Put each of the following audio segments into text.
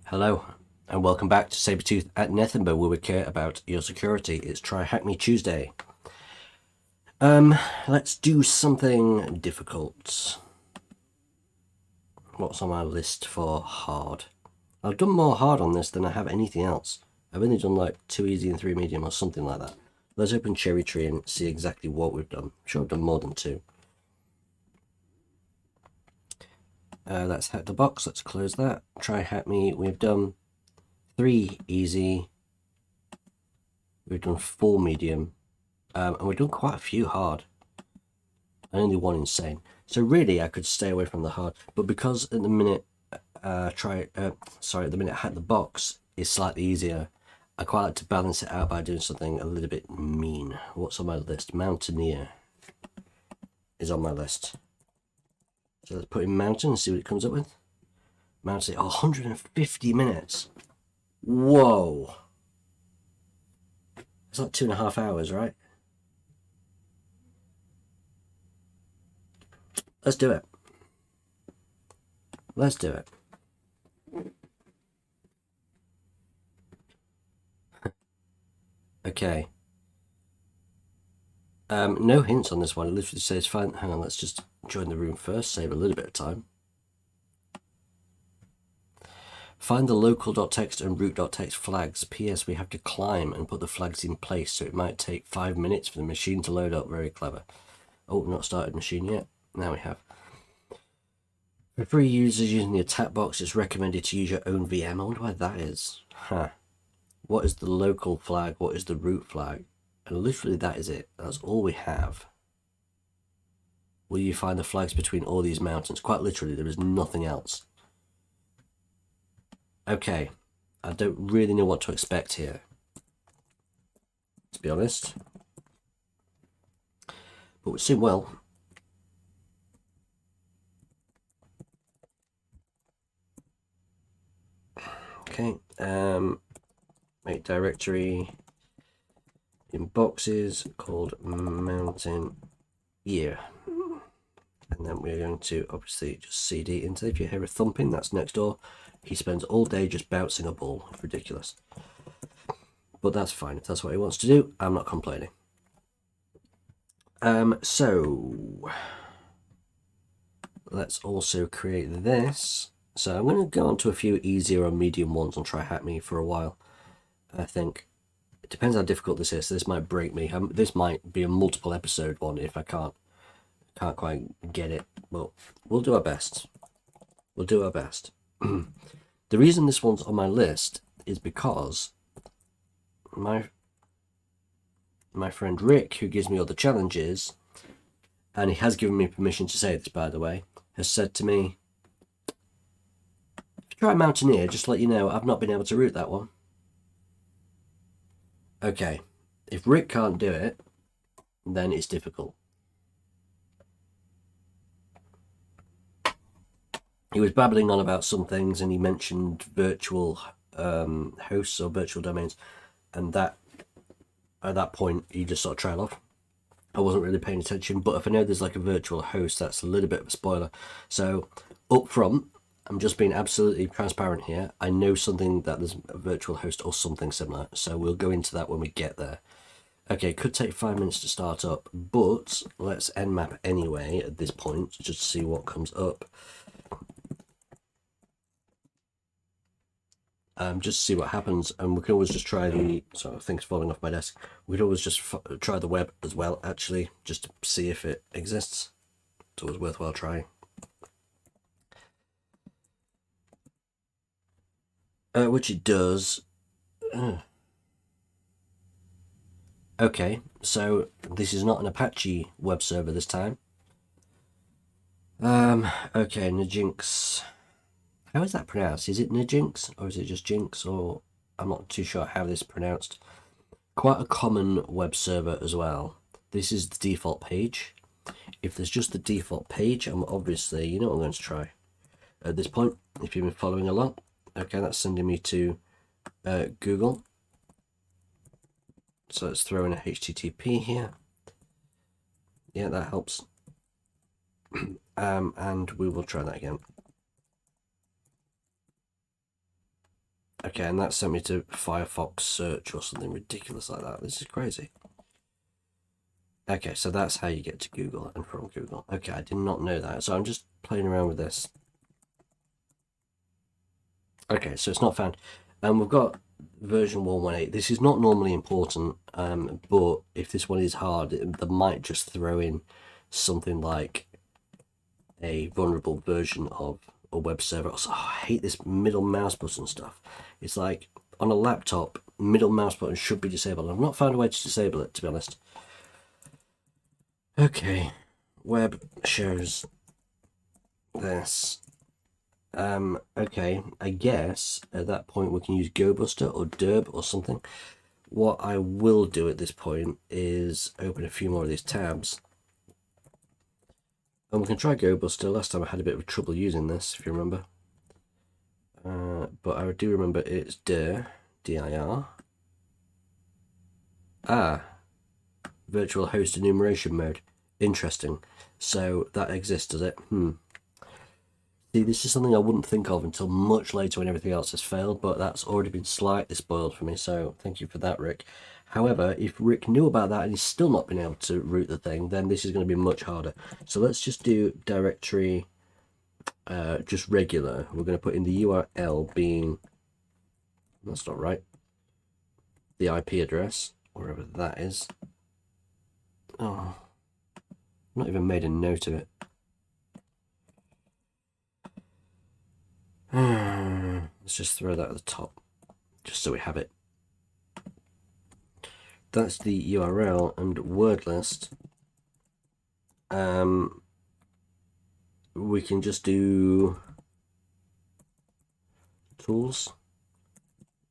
Hello, and welcome back to Sabretooth at Nethemba, where we care about your security. It's Try Hack Me Tuesday. Let's do something difficult. What's on my list for hard? I've done more hard on this than I have anything else. I've only done like 2 easy and 3 medium or something like that. Let's open Cherry Tree and see exactly what we've done. I'm sure I've done more than 2. Let's hack the box. Let's close that. Try Hack Me. We've done 3 easy. We've done 4 medium. And we've done quite a few hard. And only 1 insane. So really I could stay away from the hard. But because at the minute at the minute hack the box is slightly easier, I quite like to balance it out by doing something a little bit mean. What's on my list? Mountaineer is on my list. So let's put in Mountain and see what it comes up with. Mountain, 150 minutes. Whoa. It's like 2.5 hours, right? Let's do it. Let's do it. Okay. No hints on this one. It literally says, fine. Hang on, let's just join the room first, save a little bit of time. Find the local.txt and root.txt flags. P.S. We have to climb and put the flags in place, so it might take 5 minutes for the machine to load up. Very clever. Oh, not started machine yet. Now we have. For free users using the attack box, it's recommended to use your own VM. I wonder why that is. Huh. What is the local flag? What is the root flag? And literally that is it. That's all we have. Will you find the flags between all these mountains? Quite literally, there is nothing else. Okay. I don't really know what to expect here, to be honest. But we soon will. Okay. Make directory in boxes called Mountaineer. And then we're going to obviously just CD into. If you hear a thumping, that's next door. He spends all day just bouncing a ball. It's ridiculous. But that's fine. If that's what he wants to do, I'm not complaining. So let's also create this. So I'm going to go on to a few easier or medium ones and try hack me for a while. I think it depends how difficult this is. This might break me. This might be a multiple episode one if I can't quite get it. But we'll do our best. We'll do our best. The reason this one's on my list is because my friend Rick, who gives me all the challenges, and he has given me permission to say this, by the way, has said to me, if you try Mountaineer, just to let you know, I've not been able to root that one. Okay, if Rick can't do it, then it's difficult. He was babbling on about some things, and he mentioned virtual hosts or virtual domains, and that at that point he just sort of trailed off. I wasn't really paying attention, but if I know there's like a virtual host, that's a little bit of a spoiler. So up front, I'm just being absolutely transparent here. I know something that there's a virtual host or something similar, so we'll go into that when we get there. Okay, could take 5 minutes to start up, but let's nmap anyway at this point, just to see what comes up. Just to see what happens, and we can always just try the, sorry, things falling off my desk. We could always just try the web as well, actually, just to see if it exists. It's always worthwhile trying. Which it does. Okay, so this is not an Apache web server this time. Okay, Najinx. How is that pronounced? Is it Najinx or is it just Jinx? Or I'm not too sure how this is pronounced. Quite a common web server as well. This is the default page. If there's just the default page, I'm obviously, you know what I'm going to try. At this point, if you've been following along, okay, that's sending me to Google. So let's throw in a HTTP here. Yeah, that helps. And we will try that again. Okay, and that sent me to Firefox search or something ridiculous like that. This is crazy. Okay, so that's how you get to Google and from Google. Okay, I did not know that. So I'm just playing around with this. Okay, so it's not found. And we've got version 118. This is not normally important, but if this one is hard, they might just throw in something like a vulnerable version of a web server. Also, I hate this middle mouse button stuff. It's like on a laptop, middle mouse button should be disabled. I've not found a way to disable it, to be honest. Okay, web shows this. Okay, I guess at that point we can use GoBuster or Derb or something. What I will do at this point is open a few more of these tabs. And we can try GoBuster. Last time I had a bit of trouble using this, if you remember. But I do remember it's dir, D-I-R. Virtual host enumeration mode. Interesting. So that exists, does it? See, this is something I wouldn't think of until much later when everything else has failed, but that's already been slightly spoiled for me, so thank you for that, Rick. However, if Rick knew about that and he's still not been able to root the thing, then this is going to be much harder. So let's just do directory, just regular. We're going to put in the URL being, that's not right, the IP address, wherever that is. Oh, not even made a note of it. Let's just throw that at the top, just so we have it. That's the URL and word list. We can just do tools,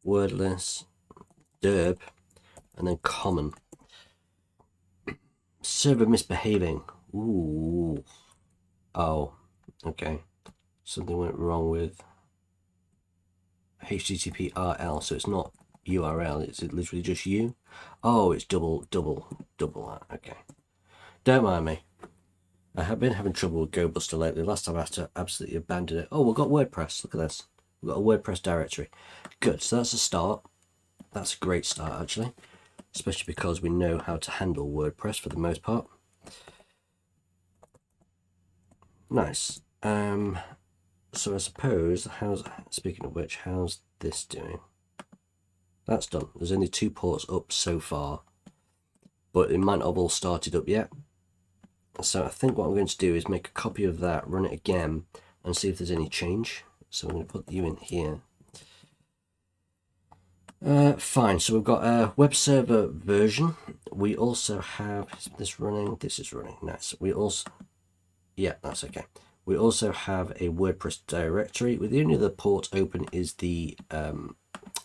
word list, derb, and then common. Server misbehaving. Ooh. Oh, okay. Something went wrong with HTTP RL, so it's not URL, it's literally just U. Oh, it's double that. Okay. Don't mind me. I have been having trouble with GoBuster lately. Last time I had to absolutely abandon it. Oh, we've got WordPress. Look at this. We've got a WordPress directory. Good. So that's a start. That's a great start, actually. Especially because we know how to handle WordPress for the most part. Nice. So I suppose, speaking of which, how's this doing? That's done. There's only 2 ports up so far, but it might not have all started up yet. So I think what I'm going to do is make a copy of that, run it again, and see if there's any change. So I'm going to put you in here. Fine, so we've got a web server version. We also have, is this running? This is running, nice. We also, yeah, that's okay. We also have a WordPress directory. The only other port open is the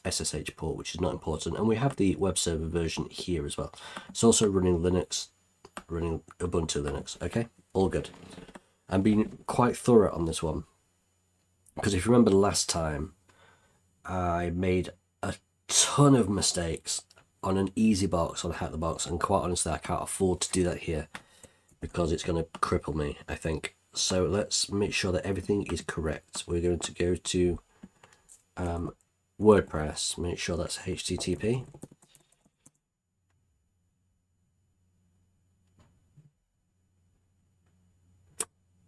SSH port, which is not important. And we have the web server version here as well. It's also running Linux, running Ubuntu Linux. Okay, all good. I'm being quite thorough on this one, because if you remember last time, I made a ton of mistakes on an easy box, on Hack the Box, and quite honestly, I can't afford to do that here because it's going to cripple me, I think. So let's make sure that everything is correct. We're going to go to WordPress, make sure that's HTTP.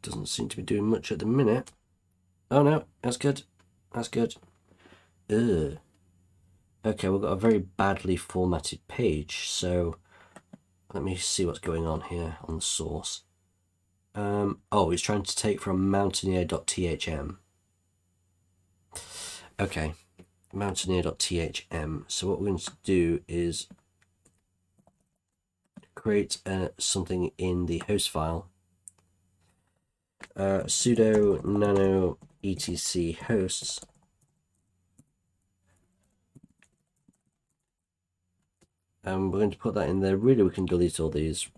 Doesn't seem to be doing much at the minute. Oh no, that's good. That's good. Ugh. Okay, we've got a very badly formatted page, so let me see what's going on here on the source. Oh, it's trying to take from Mountaineer.thm. Okay, Mountaineer.thm. So what we're going to do is create something in the host file. Sudo nano etc hosts. And we're going to put that in there. Really, we can delete all these,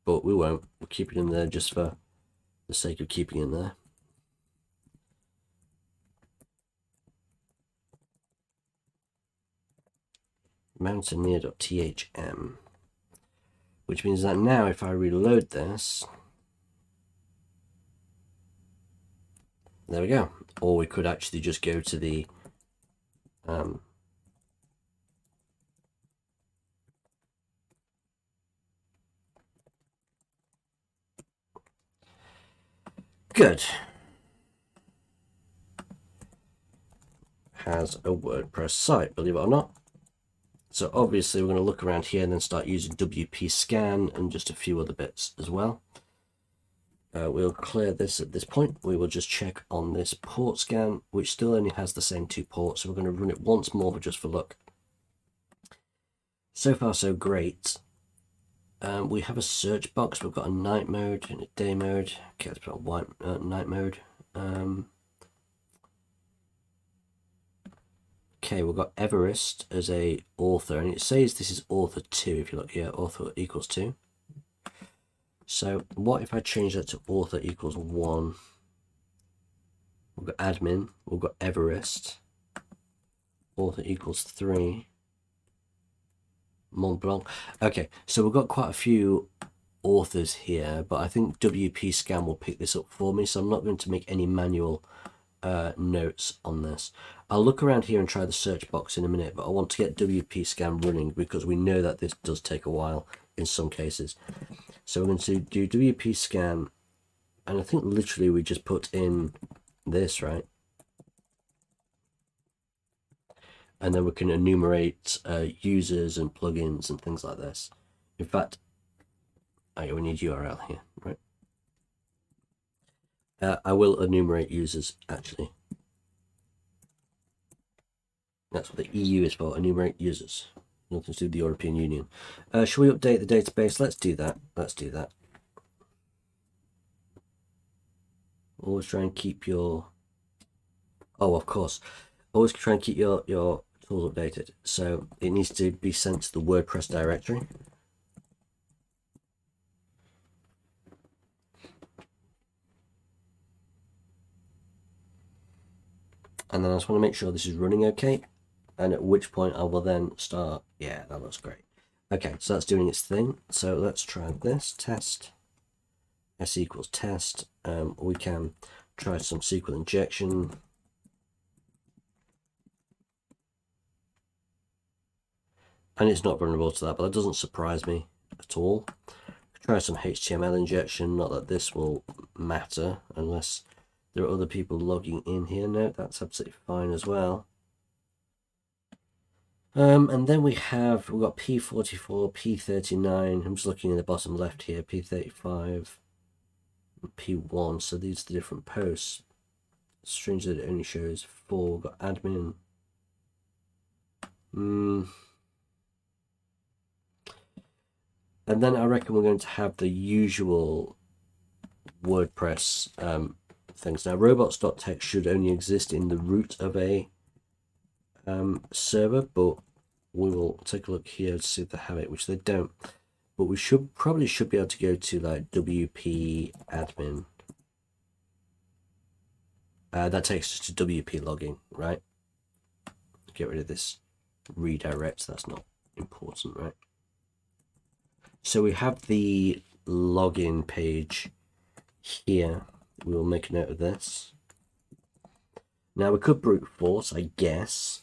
but we won't. We'll keep it in there just for the sake of keeping it in there. Mountaineer.thm, which means that now if I reload this, there we go. Or we could actually just go to the Good. Has a WordPress site, believe it or not. So obviously we're going to look around here and then start using WP scan and just a few other bits as well. We'll clear this at this point. We will just check on this port scan, which still only has the same 2 ports. So we're going to run it once more just for luck. So far so great. We have a search box. We've got a night mode and a day mode. Okay, let's put a night mode. Okay, we've got Everest as a author, and it says this is author 2. If you look here, author equals 2. So what if I change that to author equals 1? We've got admin, we've got Everest, author equals 3, Mont Blanc. Okay, so we've got quite a few authors here, but I think WP Scan will pick this up for me, so I'm not going to make any manual notes on this. I'll look around here and try the search box in a minute, but I want to get WP Scan running because we know that this does take a while in some cases. So we're going to do WP Scan, and I think literally we just put in this, right? And then we can enumerate users and plugins and things like this. In fact, we need URL here, right? I will enumerate users, actually. That's what the EU is for, enumerate users. Nothing to do with the European Union. Shall we update the database? Let's do that. Let's do that. Always try and keep your... Oh, of course. Always try and keep your tools updated. So it needs to be sent to the WordPress directory. And then I just want to make sure this is running okay. And at which point I will then start. Yeah, that looks great. Okay, so that's doing its thing. So let's try this. Test. S equals test. We can try some SQL injection. And it's not vulnerable to that, but that doesn't surprise me at all. Try some HTML injection. Not that this will matter unless there are other people logging in here. No, that's absolutely fine as well. And then we've got P44, P39. I'm just looking in the bottom left here, P35, P1. So these are the different posts. Strange that it only shows 4. We've got admin. And then I reckon we're going to have the usual WordPress things. Now, robots.txt should only exist in the root of a server, but we will take a look here to see if they have it, which they don't. But we probably should be able to go to like WP admin. That takes us to WP login, right? Get rid of this redirect. That's not important, right? So we have the login page here. We will make a note of this. Now we could brute force, I guess.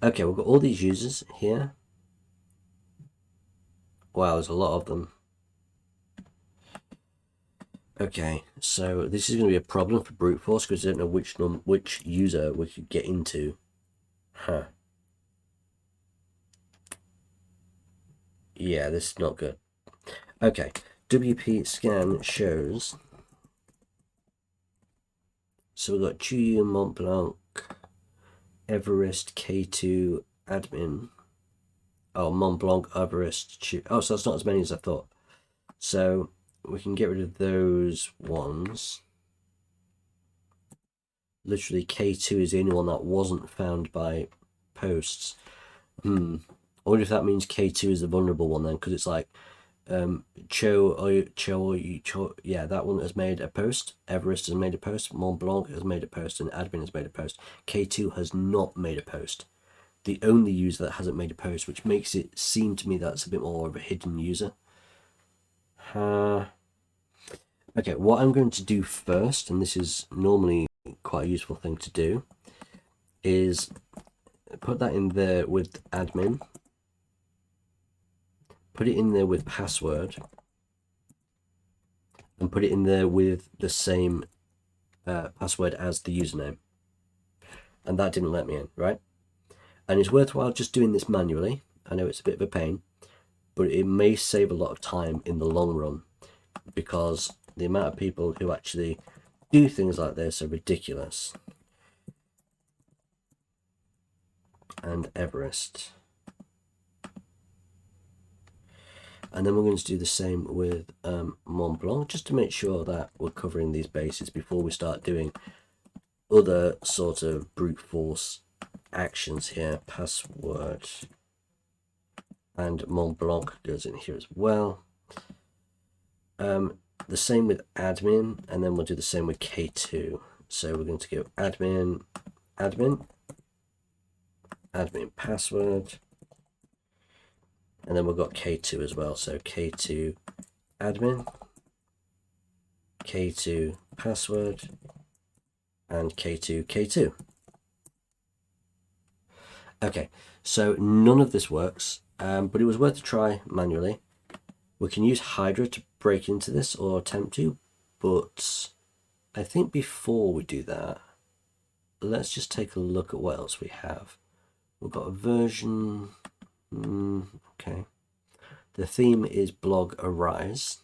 Okay, we've got all these users here. Wow, there's a lot of them. Okay, so this is going to be a problem for brute force because I don't know which user we could get into. Huh. Yeah, this is not good. Okay, WP scan shows. So we've got Chuyu, Mont Blanc, Everest, K2, admin. Oh, Mont Blanc, Everest, Chuyu. Oh, so that's not as many as I thought. So we can get rid of those ones. Literally, K2 is the only one that wasn't found by posts. I wonder if that means K2 is the vulnerable one then, because it's like Cho, yeah, that one has made a post. Everest has made a post. Mont Blanc has made a post, and admin has made a post. K2 has not made a post. The only user that hasn't made a post, which makes it seem to me that's a bit more of a hidden user. Okay, what I'm going to do first, and this is normally quite a useful thing to do is put that in there with admin, put it in there with password, and put it in there with the same password as the username. And that didn't let me in, right? And it's worthwhile just doing this manually. I know it's a bit of a pain, but it may save a lot of time in the long run, because the amount of people who actually do things like this are ridiculous. And Everest. And then we're going to do the same with Mont Blanc, just to make sure that we're covering these bases before we start doing other sort of brute force actions here. Password. And Mont Blanc goes in here as well. The same with admin, and then we'll do the same with K2. So we're going to go admin, admin, admin password, and then we've got K2 as well. So K2 admin, K2 password, and K2 K2. Okay, so none of this works, but it was worth a try manually. We can use Hydra to break into this, or attempt to, but I think before we do that, let's just take a look at what else we have. We've got a version, okay. The theme is blog arise.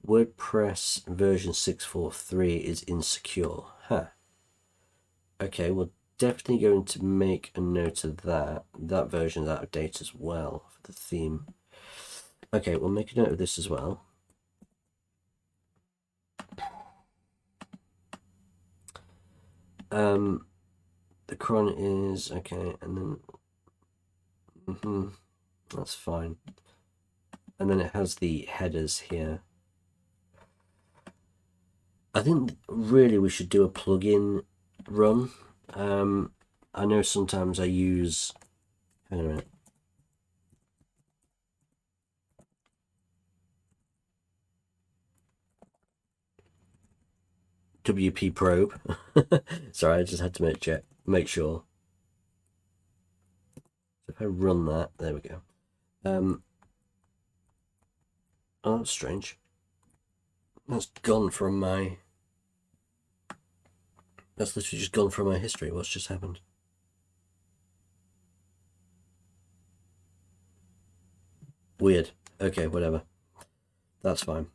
WordPress version 6.4.3 is insecure. Huh. Okay, we're definitely going to make a note of that. That version is out of date as well for the theme. Okay, we'll make a note of this as well. The cron is okay, and then that's fine. And then it has the headers here. I think really we should do a plugin run. I know sometimes I use, hang on a minute. WP probe. Sorry, I just had to make sure. So if I run that, there we go. Oh, that's strange. That's gone from my. That's literally just gone from my history. What's just happened? Weird. Okay, whatever. That's fine.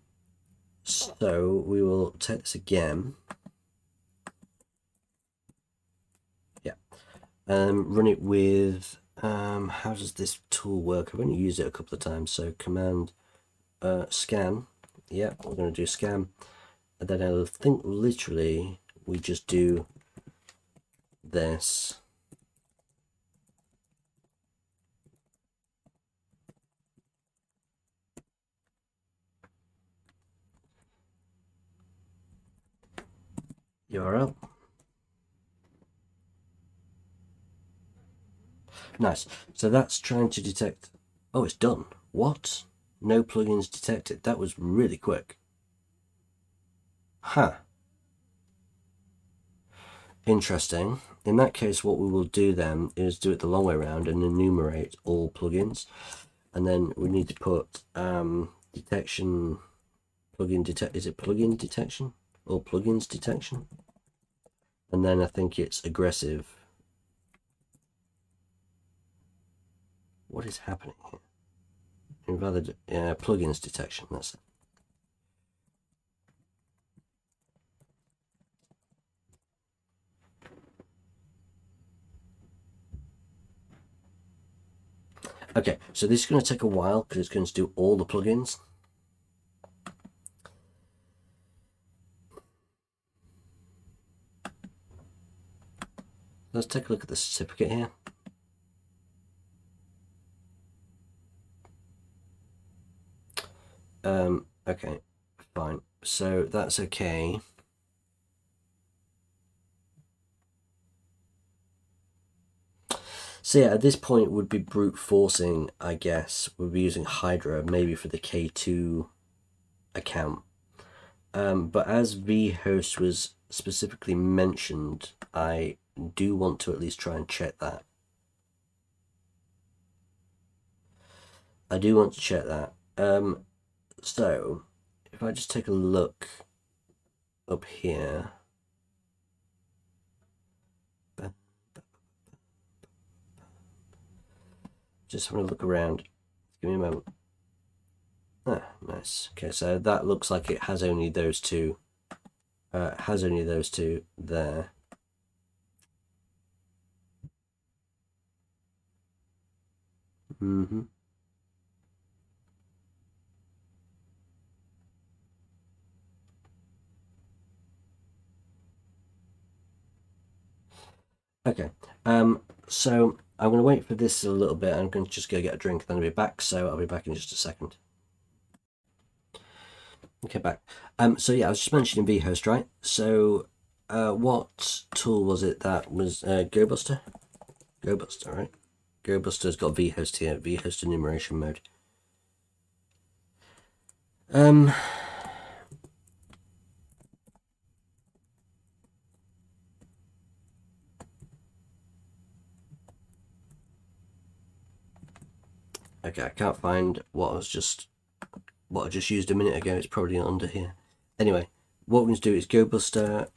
So we will take this again. Yeah. Run it with, how does this tool work? I've only used it a couple of times. So command scan. Yeah, we're going to do scan. And then I think literally we just do this. URL. Nice. So that's trying to detect. Oh, it's done. What? No plugins detected. That was really quick. Huh. Interesting. In that case, what we will do then is do it the long way around and enumerate all plugins. And then we need to put detection, plugin detect. Is it plugin detection or plugins detection? And then I think it's aggressive. What is happening here? And rather, plugins detection. That's it. Okay, so this is going to take a while because it's going to do all the plugins. Let's take a look at the certificate here. Okay, fine. So that's okay. So yeah, at this point would be brute forcing, I guess. We'll be using Hydra maybe for the K2 account. But as vhost was specifically mentioned, I do want to at least try and check that. I do want to check that. So if I just take a look up here. Just having a look around. Give me a moment. Ah, nice. Okay, so that looks like it has only those two. Has only those two there. Mm-hmm. Okay. So I'm going to wait for this a little bit. I'm going to just go get a drink, then I'll be back. So I'll be back in just a second. Okay, back. So yeah, I was just mentioning vhost, right? So, what tool was it that was GoBuster? GoBuster, right? GoBuster's got vhost here, vhost enumeration mode. Okay, I can't find what I just used a minute ago. It's probably under here. Anyway, what we're going to do is GoBuster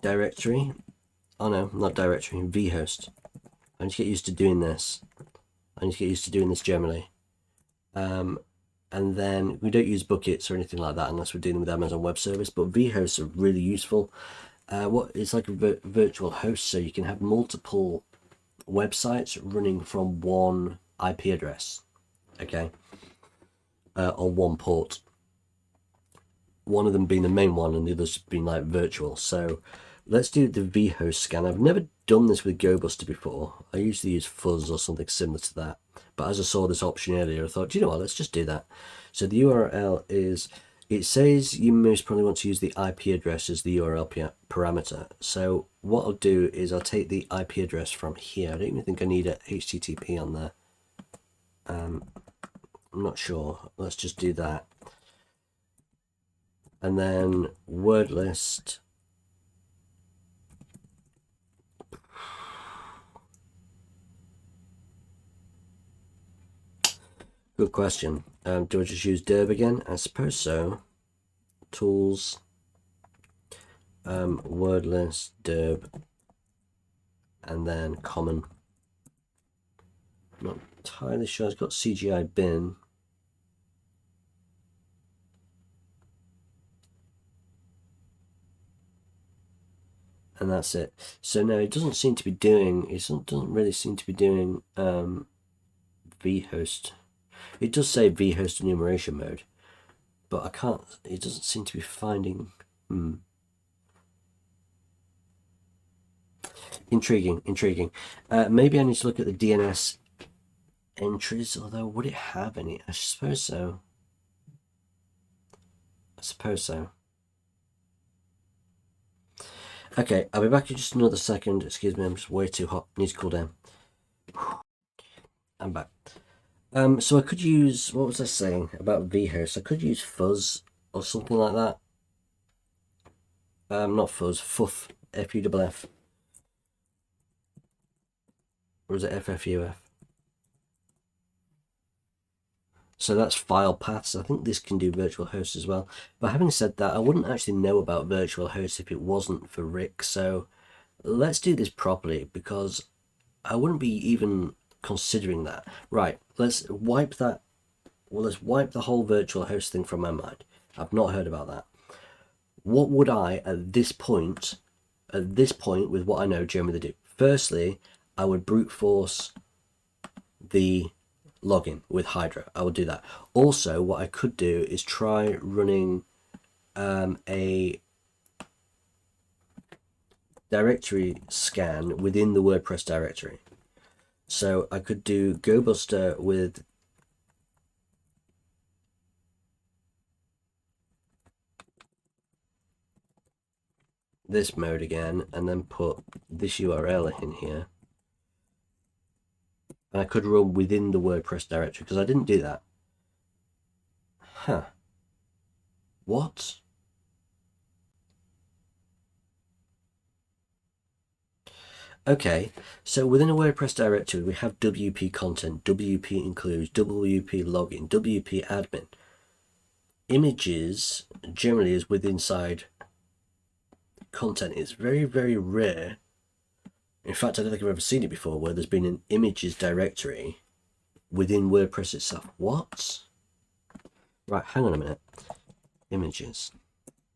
directory. Oh no, not directory, vhost. I need to get used to doing this. I need to get used to doing this generally. And then we don't use buckets or anything like that unless we're dealing with Amazon Web Service, but vhosts are really useful. It's like a virtual host, so you can have multiple websites running from one IP address, okay, on one port. One of them being the main one and the others being like virtual. So let's do the vhost scan. I've never done this with GoBuster before. I usually use fuzz or something similar to that. But as I saw this option earlier, I thought, you know what, let's just do that. So the URL is, it says you most probably want to use the IP address as the URL parameter. So what I'll do is I'll take the IP address from here. I don't even think I need a HTTP on there. I'm not sure. Let's just do that. And then word list. Good question. Do I just use derb again? I suppose so. Tools, word list, derb, and then common. I'm not entirely sure. It's got CGI bin. And that's it. So no, it doesn't seem to be doing, it doesn't really seem to be doing vhost. It does say vhost enumeration mode, but I can't, it doesn't seem to be finding. Intriguing. Maybe I need to look at the DNS entries, although would it have any? I suppose so. Okay, I'll be back in just another second. Excuse me, I'm just way too hot. Need to cool down. I'm back. So I could use, what was I saying about vhost? I could use fuzz or something like that. Not fuzz, fuff, F-U-F-F. Or is it F-F-U-F? So that's file paths. I think this can do virtual hosts as well. But having said that, I wouldn't actually know about virtual hosts if it wasn't for Rick. So let's do this properly because I wouldn't be even considering that. Right, let's wipe that. Well, let's wipe the whole virtual host thing from my mind. I've not heard about that. What would I, at this point, with what I know, generally do? Firstly, I would brute force the login with Hydra. I would do that. Also, what I could do is try running a directory scan within the WordPress directory. So I could do GoBuster with this mode again, and then put this URL in here. And I could run within the WordPress directory because I didn't do that. Huh. What? Okay, so within a WordPress directory, we have WP content, WP includes, WP login, WP admin. Images generally is with inside content. It's very, very rare. In fact, I don't think I've ever seen it before where there's been an images directory within WordPress itself. What? Right, hang on a minute. Images.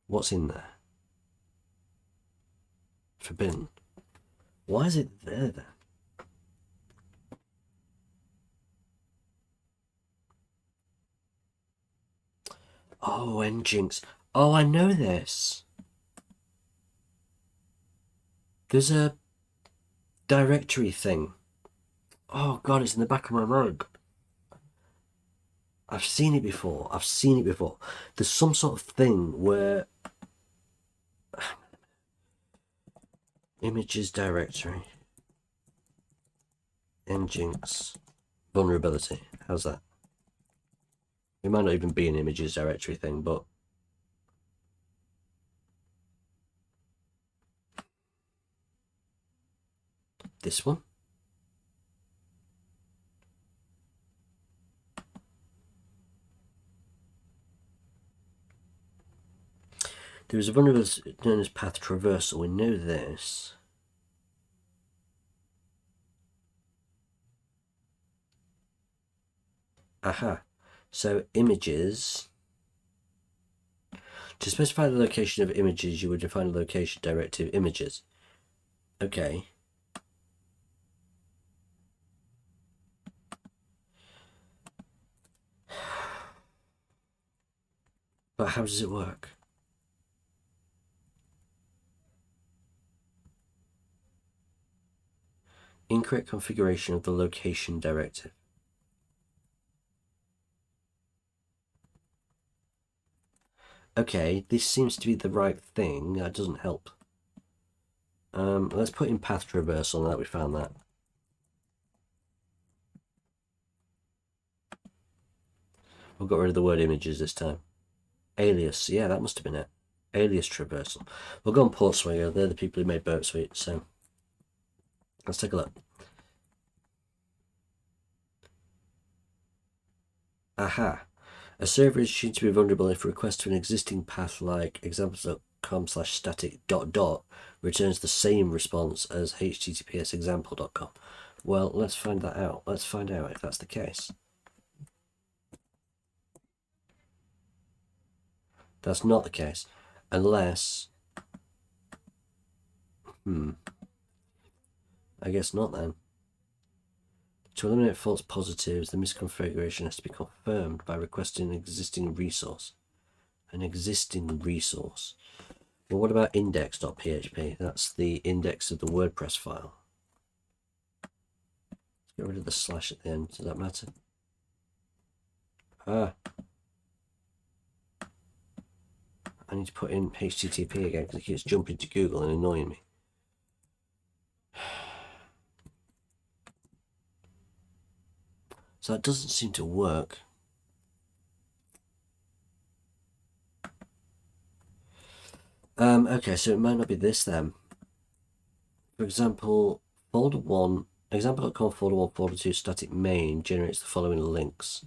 What's in there? Forbidden. Why is it there then? Oh, Nginx. Oh, I know this. There's a directory thing. Oh god, it's in the back of my mind. I've seen it before. I've seen it before. There's some sort of thing where images directory. Nginx vulnerability. How's that? It might not even be an images directory thing, but this one. There is a vulnerability known as path traversal. We know this. Aha. So images. To specify the location of images, you would define a location directive images. Okay. But how does it work? Incorrect configuration of the location directive. Okay, this seems to be the right thing. That doesn't help. Let's put in path traversal now that we found that. We've got rid of the word images this time. Alias, yeah, that must have been it. Alias traversal. We'll go on Portswinger. They're the people who made Burp Suite, so let's take a look. Aha. A server is assumed to be vulnerable if a request to an existing path like examples.com/static ... returns the same response as https example.com. Well, let's find that out. Let's find out if that's the case. That's not the case. Unless... I guess not then. To eliminate false positives, the misconfiguration has to be confirmed by requesting an existing resource. An existing resource. Well, what about index.php? That's the index of the WordPress file. Let's get rid of the slash at the end. Does that matter? Ah. I need to put in HTTP again because it keeps jumping to Google and annoying me. So that doesn't seem to work. Okay, so it might not be this then. For example, folder 1, example.com folder 1, folder 2 static main generates the following links.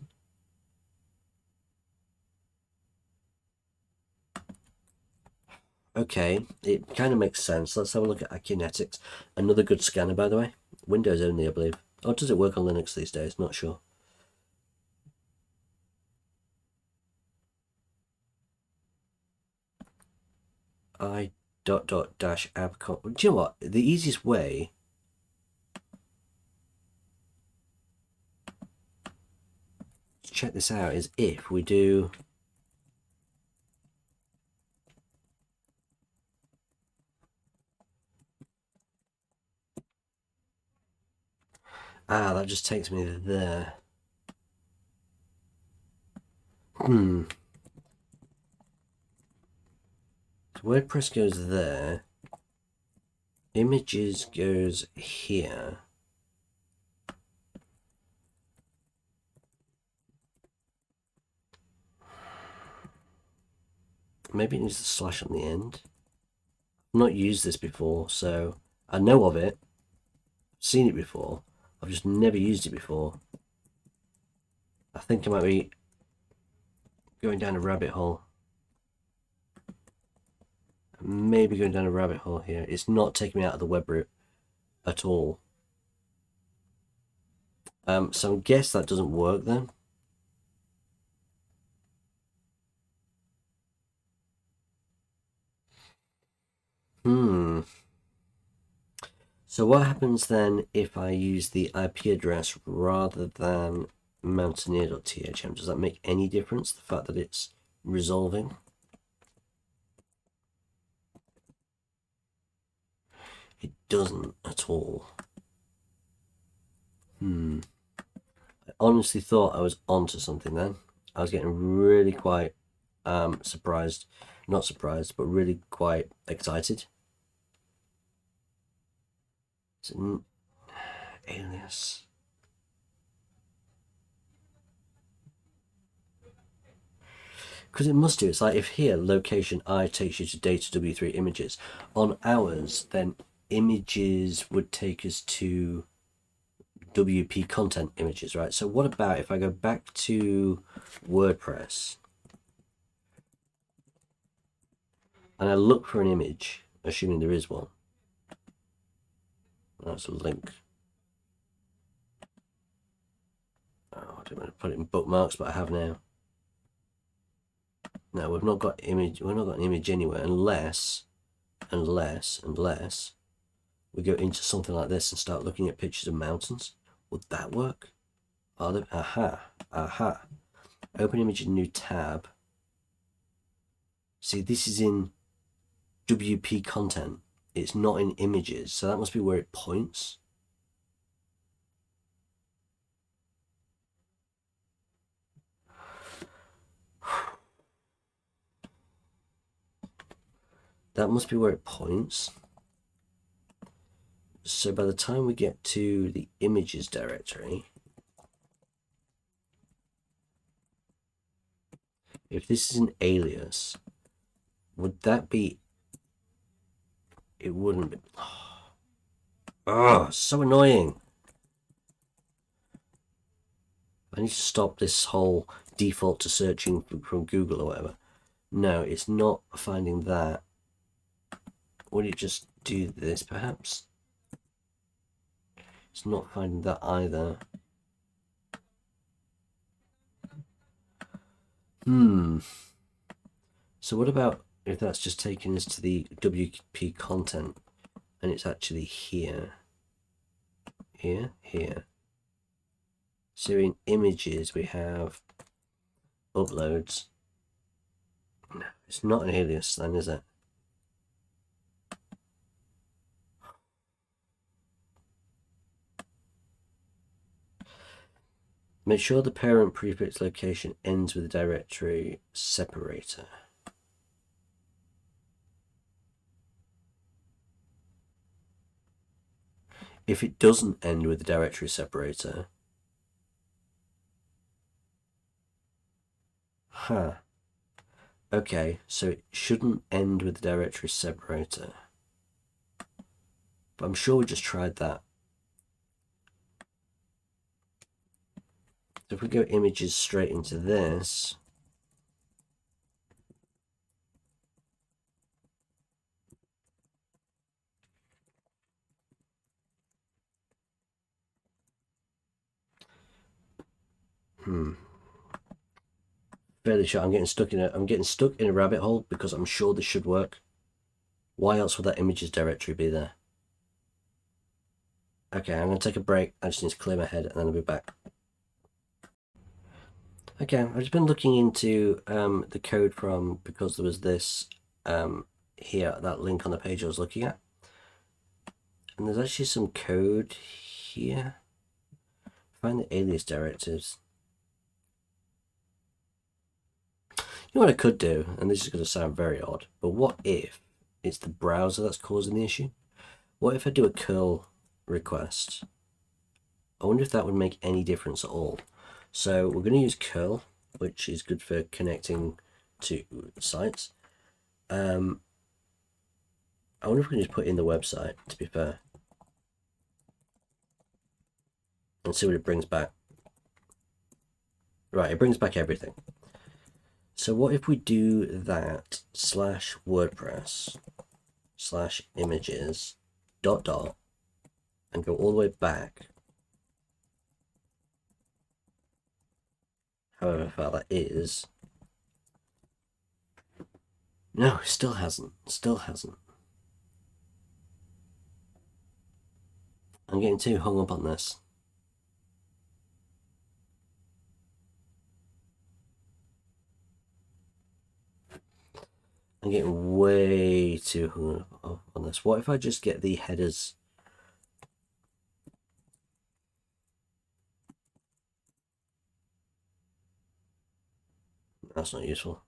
Okay, it kind of makes sense. Let's have a look at Akinetics. Another good scanner, by the way. Windows only, I believe. Oh, does it work on Linux these days? Not sure. I.abcom. Do you know what? The easiest way to check this out is if we do that just takes me there. So WordPress goes there. Images goes here. Maybe it needs a slash on the end. I've not used this before, so I know of it. seen it before. I've just never used it before. I think I might be going down a rabbit hole. Maybe going down a rabbit hole here. It's not taking me out of the web route at all. So I guess that doesn't work then. So what happens then if I use the IP address rather than Mountaineer.thm? Does that make any difference, the fact that it's resolving? It doesn't at all. I honestly thought I was onto something then. I was getting really quite surprised. Not surprised, but really quite excited. It's an alias. Because it must do. It's like if here location I takes you to data W3 images. On ours, then images would take us to WP content images, right? So what about if I go back to WordPress and I look for an image, assuming there is one. That's a link. Oh, I didn't want to put it in bookmarks, but I have now. No, we've not got image. We've not got an image anywhere unless we go into something like this and start looking at pictures of mountains. Would that work? Are there? Aha. Open image in new tab. See, this is in WP content. It's not in images, so that must be where it points. That must be where it points. So by the time we get to the images directory, if this is an alias, would that be? It wouldn't be. Oh, so annoying. I need to stop this whole default to searching from Google or whatever. No, it's not finding that. Would it just do this perhaps? It's not finding that either. So what about if that's just taking us to the WP content and it's actually here? Here. So in images we have uploads. No, it's not an alias then, is it? Make sure the parent prefix location ends with a directory separator. If it doesn't end with the directory separator, okay, so it shouldn't end with the directory separator. But I'm sure we just tried that. So if we go images straight into this, fairly sure I'm getting stuck in a rabbit hole because I'm sure this should work. Why else would that images directory be there? Okay, I'm going to take a break. I just need to clear my head and then I'll be back. Okay, I've just been looking into the code from, because there was this here, that link on the page I was looking at. And there's actually some code here. Find the alias directives. You know what I could do, and this is going to sound very odd, but what if it's the browser that's causing the issue? What if I do a curl request? I wonder if that would make any difference at all. So we're going to use curl, which is good for connecting to sites. I wonder if we can just put in the website, to be fair. and see what it brings back. Right, it brings back everything. So what if we do that /WordPress /images ... and go all the way back, however far that is. No, still hasn't. I'm getting too hung up on this. I'm getting way too hung up on this. What if I just get the headers? That's not useful.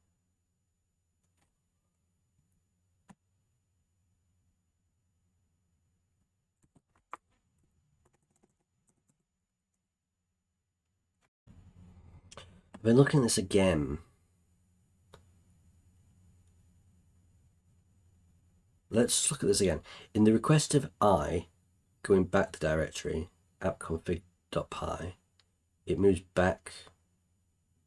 I've been looking at this again. Let's look at this again. In the request of I, going back to the directory, appconfig.py, it moves back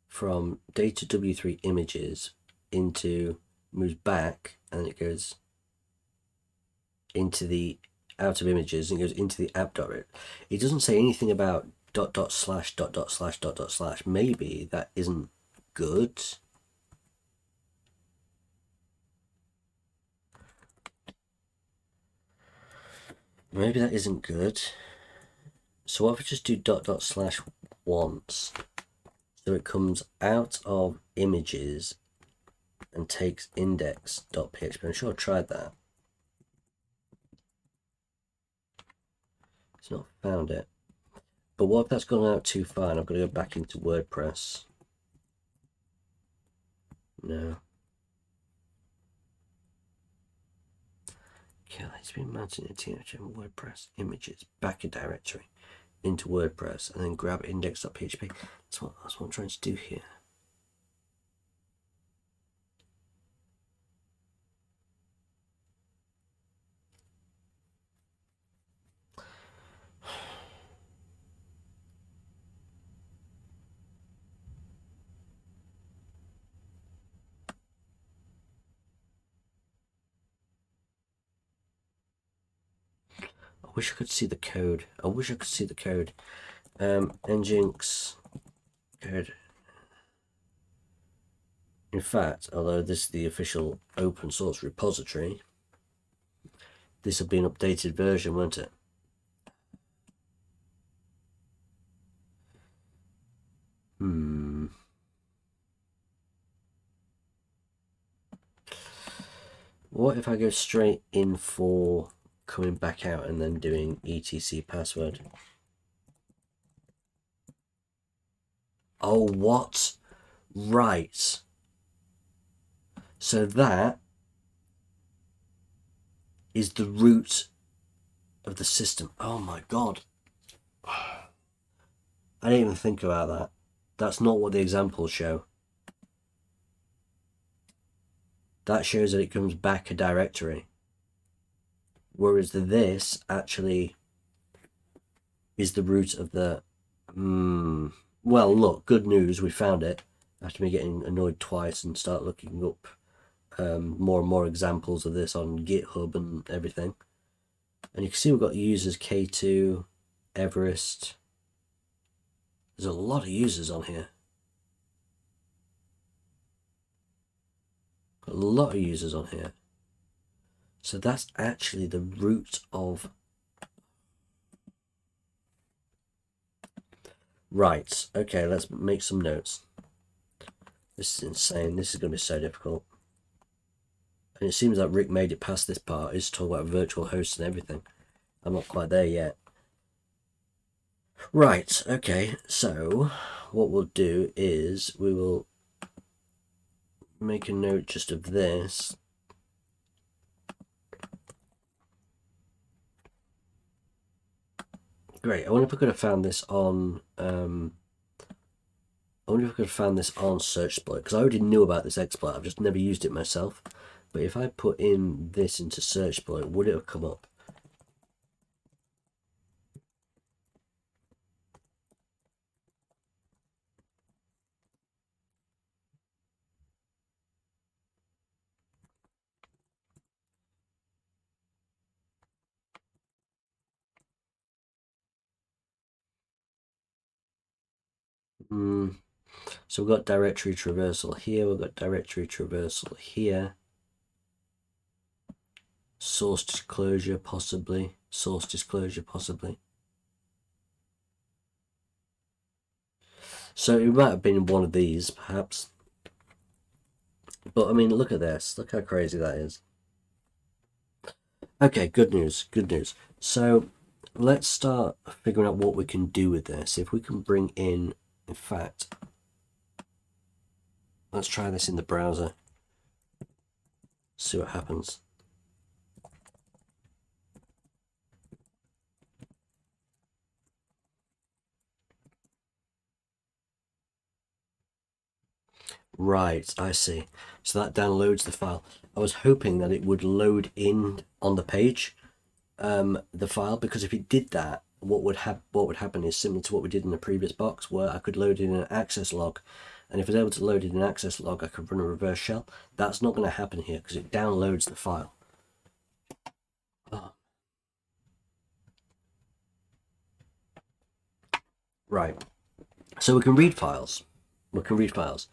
from data w3 images into, moves back, and it goes into the out of images and goes into the app.root. It doesn't say anything about ... .. Maybe that isn't good. Maybe that isn't good. So what if I just do ... once, so it comes out of images and takes index.php. I'm sure I tried that. It's not found it. But what if that's gone out too far and I've got to go back into WordPress? No. Okay, let's be Mountaineer THM WordPress images, back a directory into WordPress, and then grab index.php. That's what I'm trying to do here. I wish I could see the code. Nginx code. In fact, although this is the official open source repository, this will be an updated version, won't it? What if I go straight in for coming back out and then doing etc password? Oh, what? Right. So that is the root of the system. Oh my god. I didn't even think about that. That's not what the examples show. That shows that it comes back a directory. Whereas this actually is the root of the... Well, look, good news, we found it. After me getting annoyed twice and start looking up more and more examples of this on GitHub and everything. And you can see we've got users K2, Everest. There's a lot of users on here. A lot of users on here. So that's actually the root of... Right, okay, let's make some notes. This is insane. This is going to be so difficult. And it seems like Rick made it past this part. He's talking about virtual hosts and everything. I'm not quite there yet. Right, okay, so what we'll do is we will make a note just of this. Great. I wonder if I could have found this on Search Exploit, because I already knew about this exploit. I've just never used it myself. But if I put in this into Search Exploit, would it have come up? So we've got directory traversal here, we've got directory traversal here. Source disclosure, possibly. Source disclosure, possibly. So it might have been one of these, perhaps. But, I mean, look at this. Look how crazy that is. Okay, good news, good news. So let's start figuring out what we can do with this. If we can bring in fact, let's try this in the browser. See what happens. Right, I see. So that downloads the file. I was hoping that it would load in on the page, the file, because if it did that, what would happen is similar to what we did in the previous box, where I could load in an access log, and if I was able to load in an access log, I could run a reverse shell. That's not going to happen here because it downloads the file. Oh. Right. So we can read files. We can read files.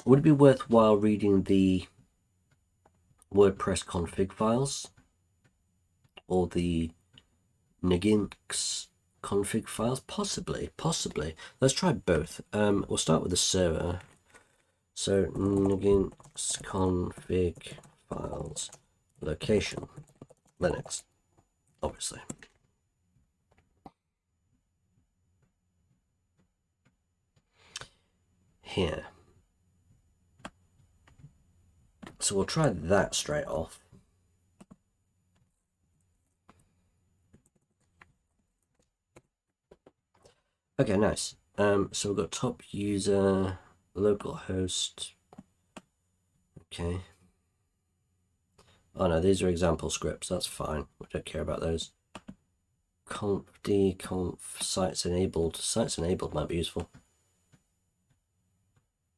Would it be worthwhile reading the WordPress config files or the Nginx config files? Possibly. Let's try both. We'll start with the server. So Nginx config files, location, Linux, obviously. Here. So we'll try that straight off. Okay, nice. So we've got top user, localhost. Okay. Oh no, these are example scripts. That's fine. We don't care about those. Conf d, conf, sites enabled. Sites enabled might be useful.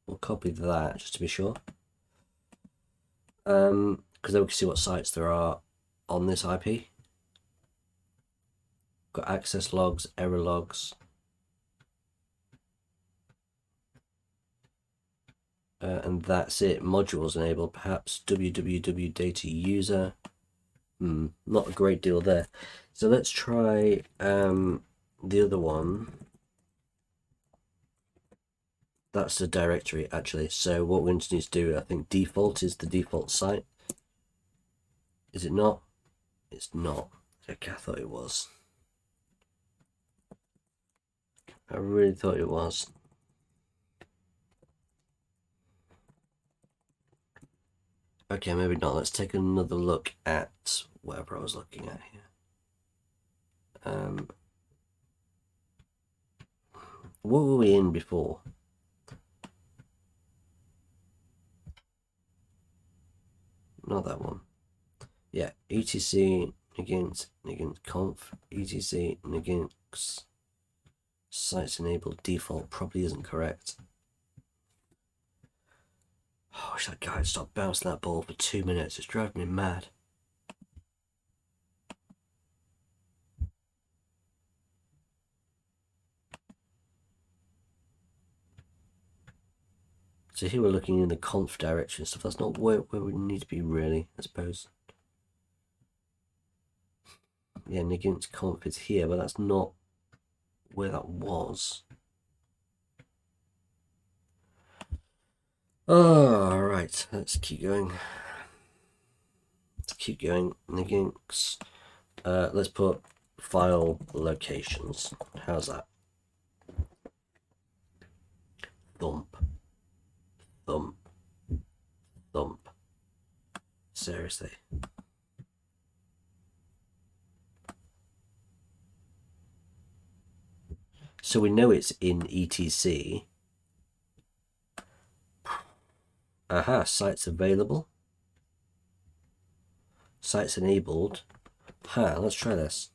We'll copy that just to be sure. Because then we can see what sites there are on this IP. Got access logs, error logs. And that's it. Modules enabled, perhaps www data user. Not a great deal there. So let's try the other one. That's the directory, actually. So what we need to do, I think default is the default site. Is it not? It's not. Okay, I thought it was. I really thought it was. Okay, maybe not. Let's take another look at whatever I was looking at here. What were we in before? Not that one. Yeah, etc Nginx conf, etc Nginx sites enabled default probably isn't correct. Oh, I wish that guy had stopped bouncing that ball for 2 minutes. It's driving me mad. So here we're looking in the conf directory and stuff. That's not where we need to be, really, I suppose. Yeah, Nginx conf is here, but that's not where that was. Oh, right. Let's keep going. Nginx. Let's put file locations. How's that? Thump. Thump. Thump. Seriously. So we know it's in etc. Aha, sites available. Sites enabled. Let's try this.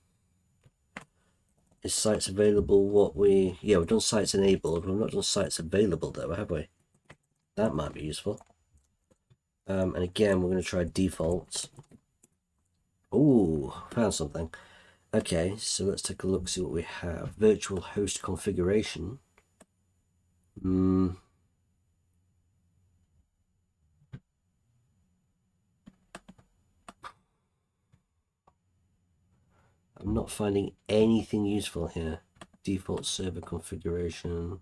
Is sites available what we... Yeah, we've done sites enabled. We've not done sites available though, have we? That might be useful. And again, we're going to try defaults. Ooh, found something. Okay, so let's take a look, see what we have. Virtual host configuration. I'm not finding anything useful here. Default server configuration.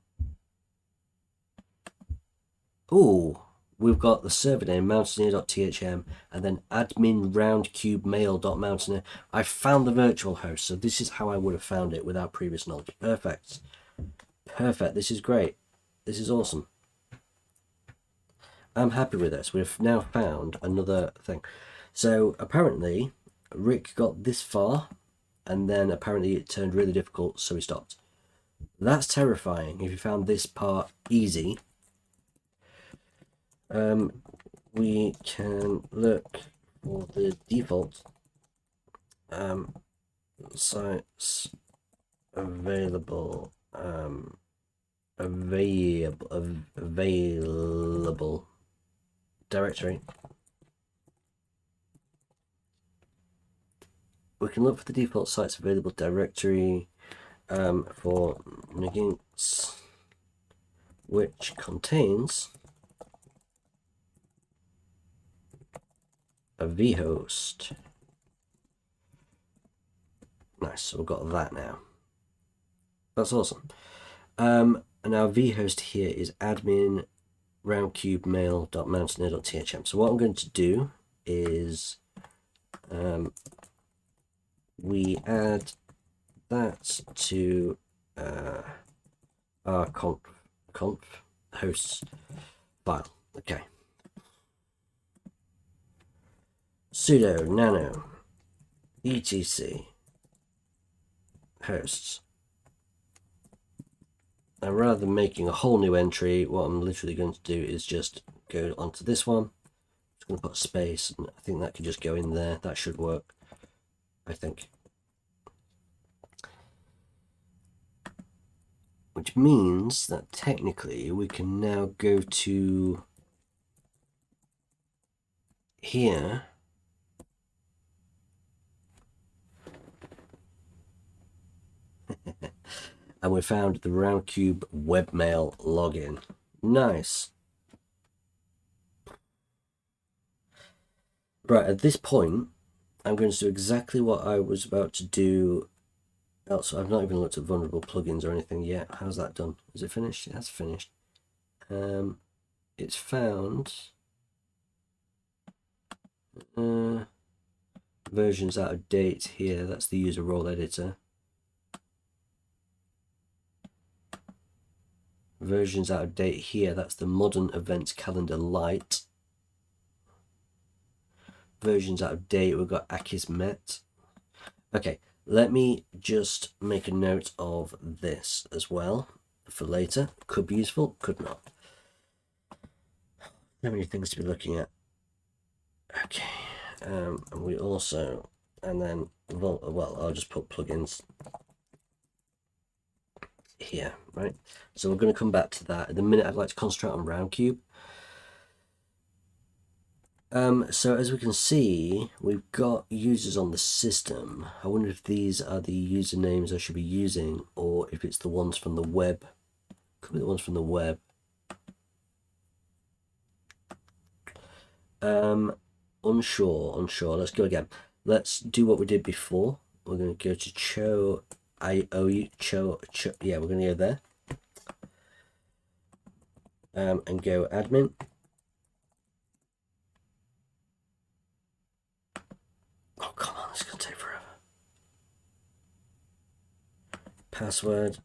Oh, we've got the server name mountaineer.thm and then admin roundcubemail.mountaineer. I found the virtual host, so this is how I would have found it without previous knowledge. Perfect. Perfect. This is great. This is awesome. I'm happy with this. We've now found another thing. So apparently Rick got this far and then apparently it turned really difficult, so he stopped. That's terrifying. If you found this part easy, we can look for the default sites available available directory. We can look for the default sites available directory for Nginx, which contains a vhost. Nice, so we've got that now. That's awesome. And our vhost here is admin roundcubemail.mountaineer.thm. So what I'm going to do is we add that to our conf hosts file. Okay. Sudo nano etc hosts. And rather than making a whole new entry, what I'm literally going to do is just go onto this one. I'm just going to put a space, and I think that can just go in there. That should work, I think. Which means that technically we can now go to here and we found the Roundcube webmail login. Nice. Right, at this point, I'm going to do exactly what I was about to do. Also, I've not even looked at vulnerable plugins or anything yet. How's that done? Is it finished? That's finished. It's found versions out of date here. That's the user role editor. Versions out of date here. That's the modern events calendar lite. Versions out of date. We've got Akismet. Okay, let me just make a note of this as well for later. Could be useful, could not. So many things to be looking at. Okay, and we also, and then, well, I'll just put plugins here, right? So we're going to come back to that. In a minute, I'd like to concentrate on Roundcube. So as we can see, we've got users on the system. I wonder if these are the usernames I should be using, or if it's the ones from the web. Could be the ones from the web. Unsure. Let's go again. Let's do what we did before. We're going to go to Cho. Yeah, we're going to go there. And go admin. Oh, come on, this is going to take forever. Password.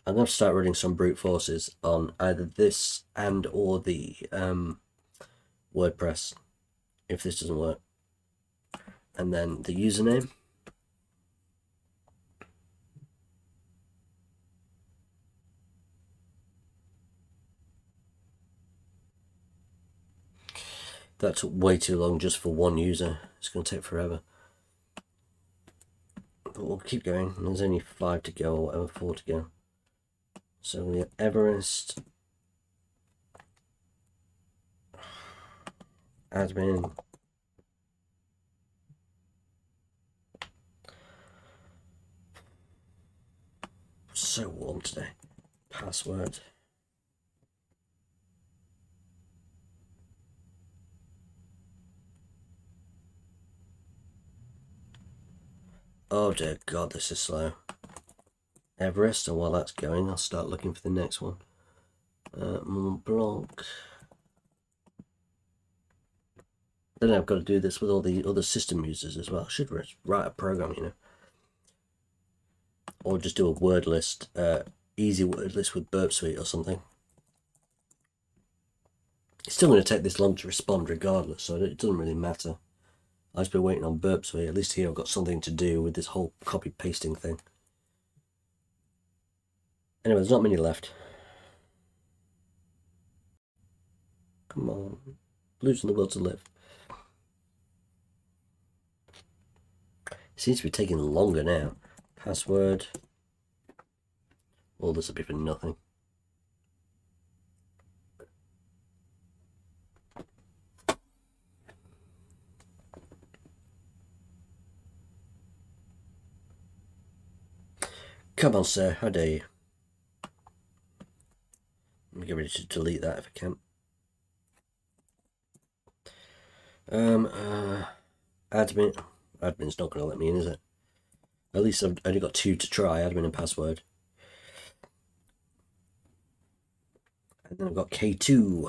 I'm going to start running some brute forces on either this and or the WordPress if this doesn't work. And then the username. That took way too long just for one user. It's going to take forever. But we'll keep going. There's only 5 to go, or whatever, 4 to go. So we have Everest, admin, so warm today. Password. Oh dear God, this is slow. Everest, and while that's going, I'll start looking for the next one. Mont Blanc. Then I've got to do this with all the other system users as well. I should write a program, you know. Or just do a word list, easy word list with Burp Suite or something. It's still going to take this long to respond regardless, so it doesn't really matter. I've just been waiting on Burp Suite. At least here I've got something to do with this whole copy-pasting thing. Anyway, there's not many left. Come on. Blues in the will to live. It seems to be taking longer now. Password. All this will be for nothing. Come on, sir. How dare you? Let me get ready to delete that if I can. Admin. Admin's not going to let me in, is it? At least I've only got 2 to try, admin and password. And then I've got K2.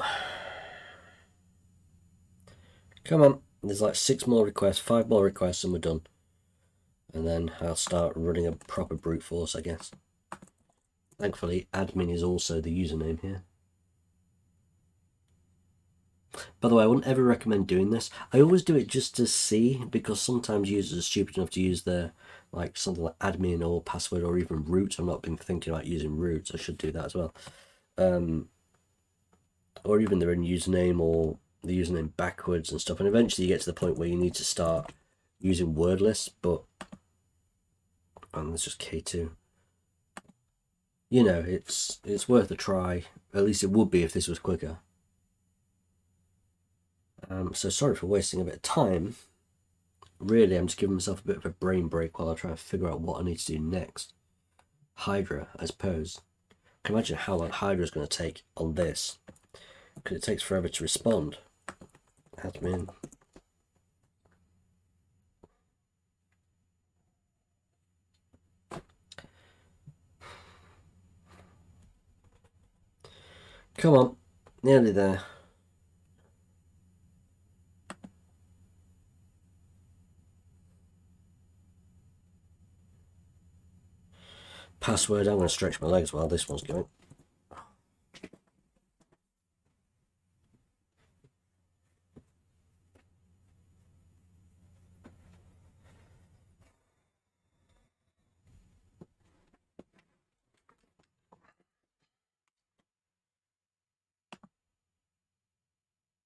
Come on. There's like 6 more requests, 5 more requests, and we're done. And then I'll start running a proper brute force, I guess. Thankfully, admin is also the username here. By the way, I wouldn't ever recommend doing this. I always do it just to see, because sometimes users are stupid enough to use their, like, something like admin or password or even root. I've not been thinking about using root, so I should do that as well. Or even their own username or the username backwards and stuff. And eventually you get to the point where you need to start using word lists, but that's just K2. You know, it's worth a try. At least it would be if this was quicker. So sorry for wasting a bit of time. Really, I'm just giving myself a bit of a brain break while I try and figure out what I need to do next. Hydra, I suppose. I can imagine how long Hydra is going to take on this, because it takes forever to respond. Admin. Come on, nearly there. Password, I'm going to stretch my legs while this one's going.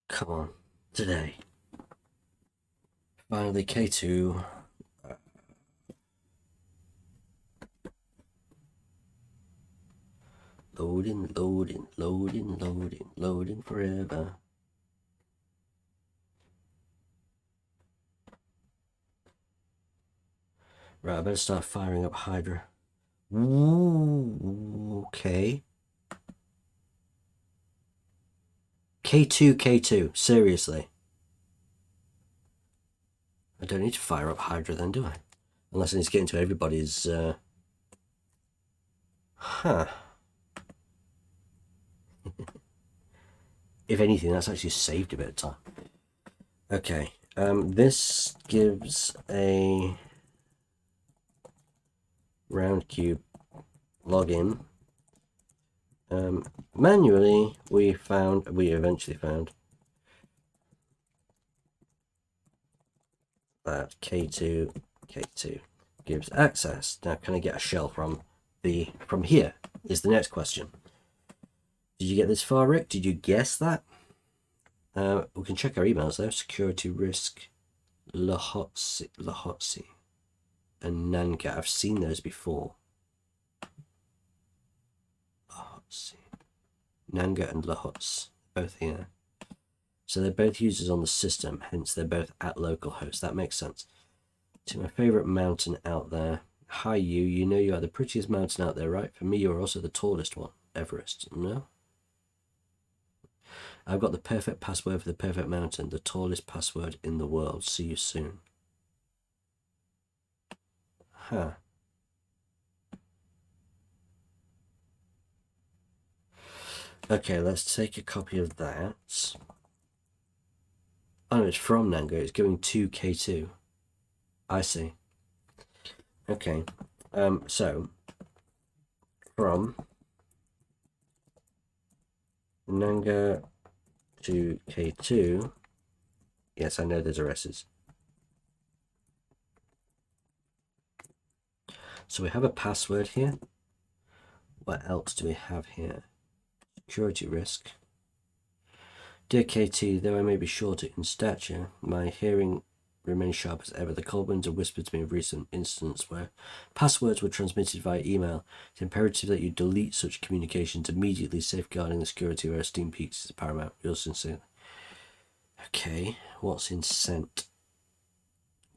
Come on, today. Finally, K2. Loading, loading, loading, loading, loading forever. Right, I better start firing up Hydra. Ooh, okay. K2, K2, seriously. I don't need to fire up Hydra then, do I? Unless I need to get into everybody's, Huh. If anything, that's actually saved a bit of time. Okay, this gives a round cube login. Manually, we eventually found that K2 gives access. Now, can I get a shell from here is the next question. Did you get this far, Rick? Did you guess that? We can check our emails though. Security risk, Lahotsi, and Nanka. I've seen those before. Lahotsi, Nanga and Lahots, both here. So they're both users on the system, hence they're both at localhost. That makes sense. To my favorite mountain out there. Hi you know you are the prettiest mountain out there, right? For me, you're also the tallest one. Everest. No? I've got the perfect password for the perfect mountain, the tallest password in the world. See you soon. Huh. Okay, let's take a copy of that. Oh, no, it's from Nanga. It's going to K2. I see. Okay. So from Nanga to K2. Yes, I know there's S's. So we have a password here. What else do we have here? Security risk. Dear K2, though I may be shorter in stature, my hearing remains sharp as ever. The cold winds have whispered to me of recent incidents where passwords were transmitted via email. It's imperative that you delete such communications immediately. Safeguarding the security of our esteemed peaks is paramount. Yours sincerely. Okay, what's in sent?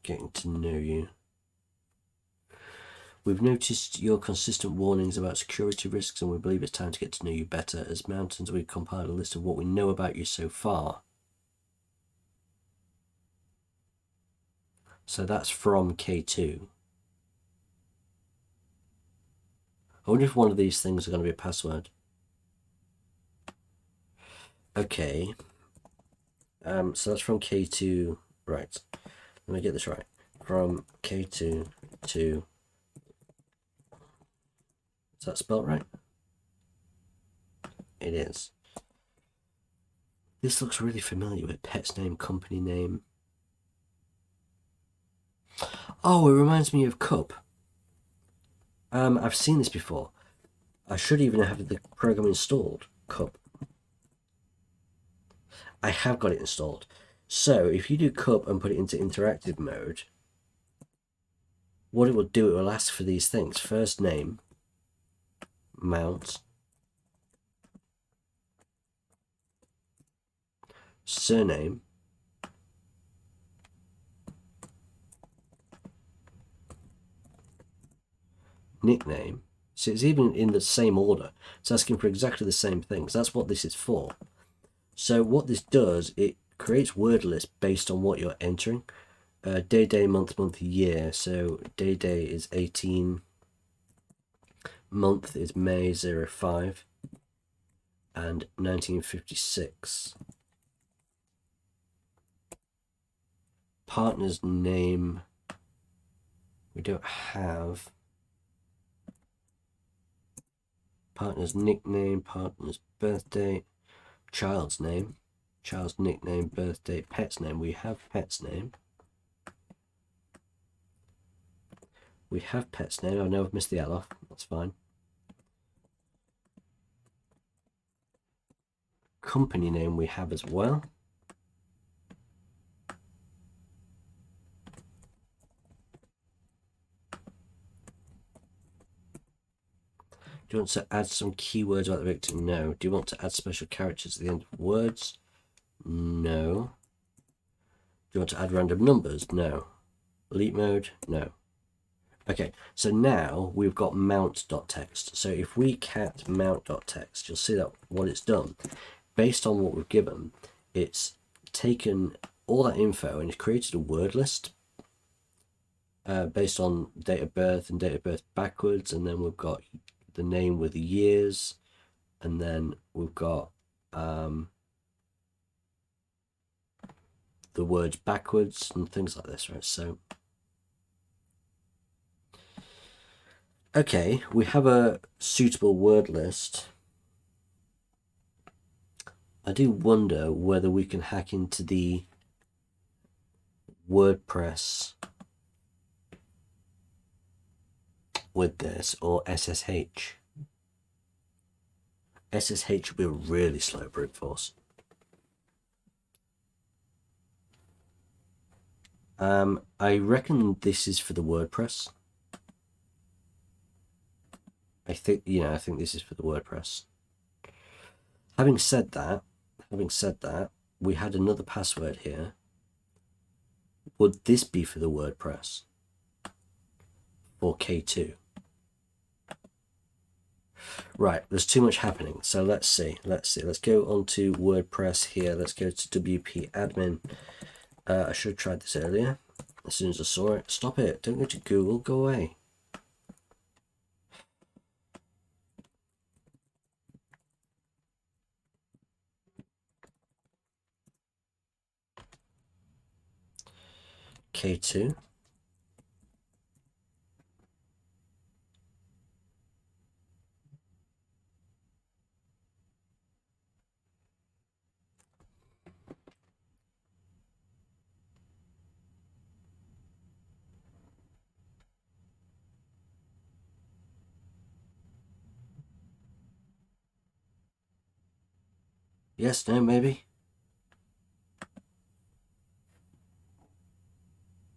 Getting to know you. We've noticed your consistent warnings about security risks, and we believe it's time to get to know you better. As Mountains, we've compiled a list of what we know about you so far. So that's from K2. I wonder if one of these things are going to be a password. Okay. So that's from K2. Right. Let me get this right. From K2 to... Is that spelled right? It is. This looks really familiar with pet's name, company name. Oh, it reminds me of Cup. I've seen this before. I should even have the program installed. Cup. I have got it installed. So if you do Cup and put it into interactive mode, what it will do, it will ask for these things. First name, mount, surname, nickname. So it's even in the same order. It's asking for exactly the same things. That's what this is for. So what this does, it creates word lists based on what you're entering. Day, month, year. So day is 18. Month is May 05. And 1956. Partner's name. We don't have. Partner's nickname, partner's birthday, child's name, child's nickname, birthday, pet's name. We have pet's name. We have pet's name. I know I've missed the L off. That's fine. Company name we have as well. Do you want to add some keywords about the victim? No. Do you want to add special characters at the end of words? No. Do you want to add random numbers? No. Elite mode? No. Okay, so now we've got mount.txt. So if we cat mount.txt, you'll see that what it's done, based on what we've given, it's taken all that info and it's created a word list based on date of birth and date of birth backwards, and then we've got the name with the years, and then we've got the words backwards and things like this, right? So okay, we have a suitable word list. I do wonder whether we can hack into the WordPress with this, or SSH. SSH would be a really slow brute force. I reckon this is for the WordPress. I think this is for the WordPress. Having said that, we had another password here. Would this be for the WordPress? or K2. Right, there's too much happening. So let's see. Let's go on to WordPress here. Let's go to WP admin. I should have tried this earlier. As soon as I saw it. Stop it. Don't go to Google. Go away. K2. Yes, no, maybe.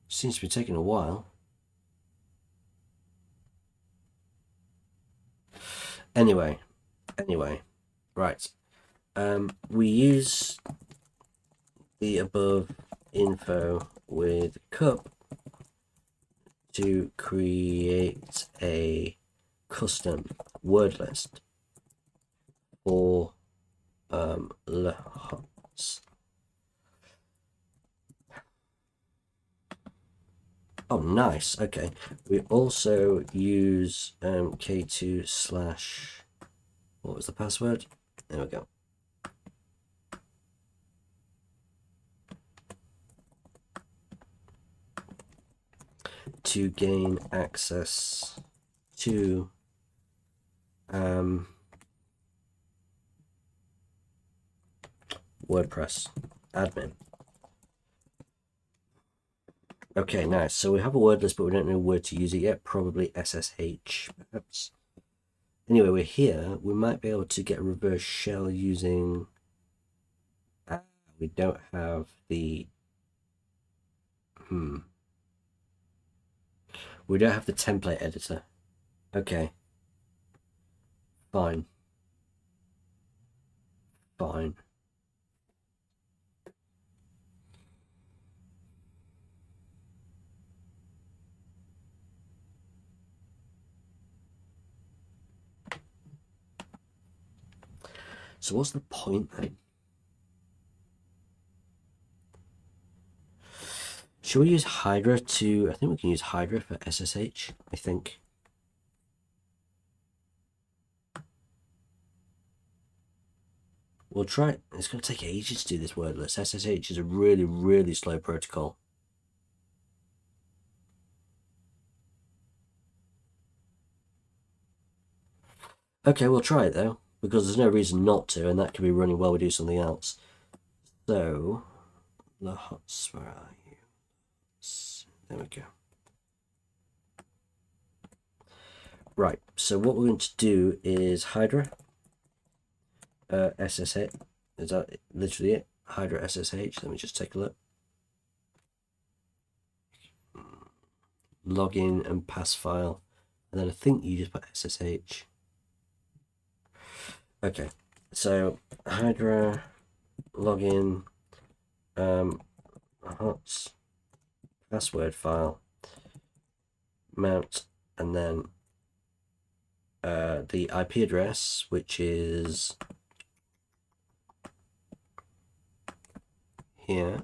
Seems to be taking a while. Anyway, right. We use the above info with cup to create a custom word list for LHOTS. Oh, nice. Okay. We also use K2 slash, what was the password? There we go. To gain access to WordPress admin. Okay, nice. So we have a word list, but we don't know where to use it yet. Probably SSH, perhaps. Anyway, we're here. We might be able to get a reverse shell using... we don't have the... We don't have the template editor. Okay. Fine. Fine. So what's the point then? Should we use Hydra to... I think we can use Hydra for SSH, I think. We'll try it. It's going to take ages to do this wordless. SSH is a really, really slow protocol. Okay, we'll try it though, because there's no reason not to, and that could be running while we do something else. So, LHOTS, where are you? There we go. Right, so what we're going to do is Hydra SSH. Is that literally it? Hydra SSH. Let me just take a look. Login and pass file, and then I think you just put SSH. Okay, so Hydra login HOTS password file mount, and then the IP address, which is here,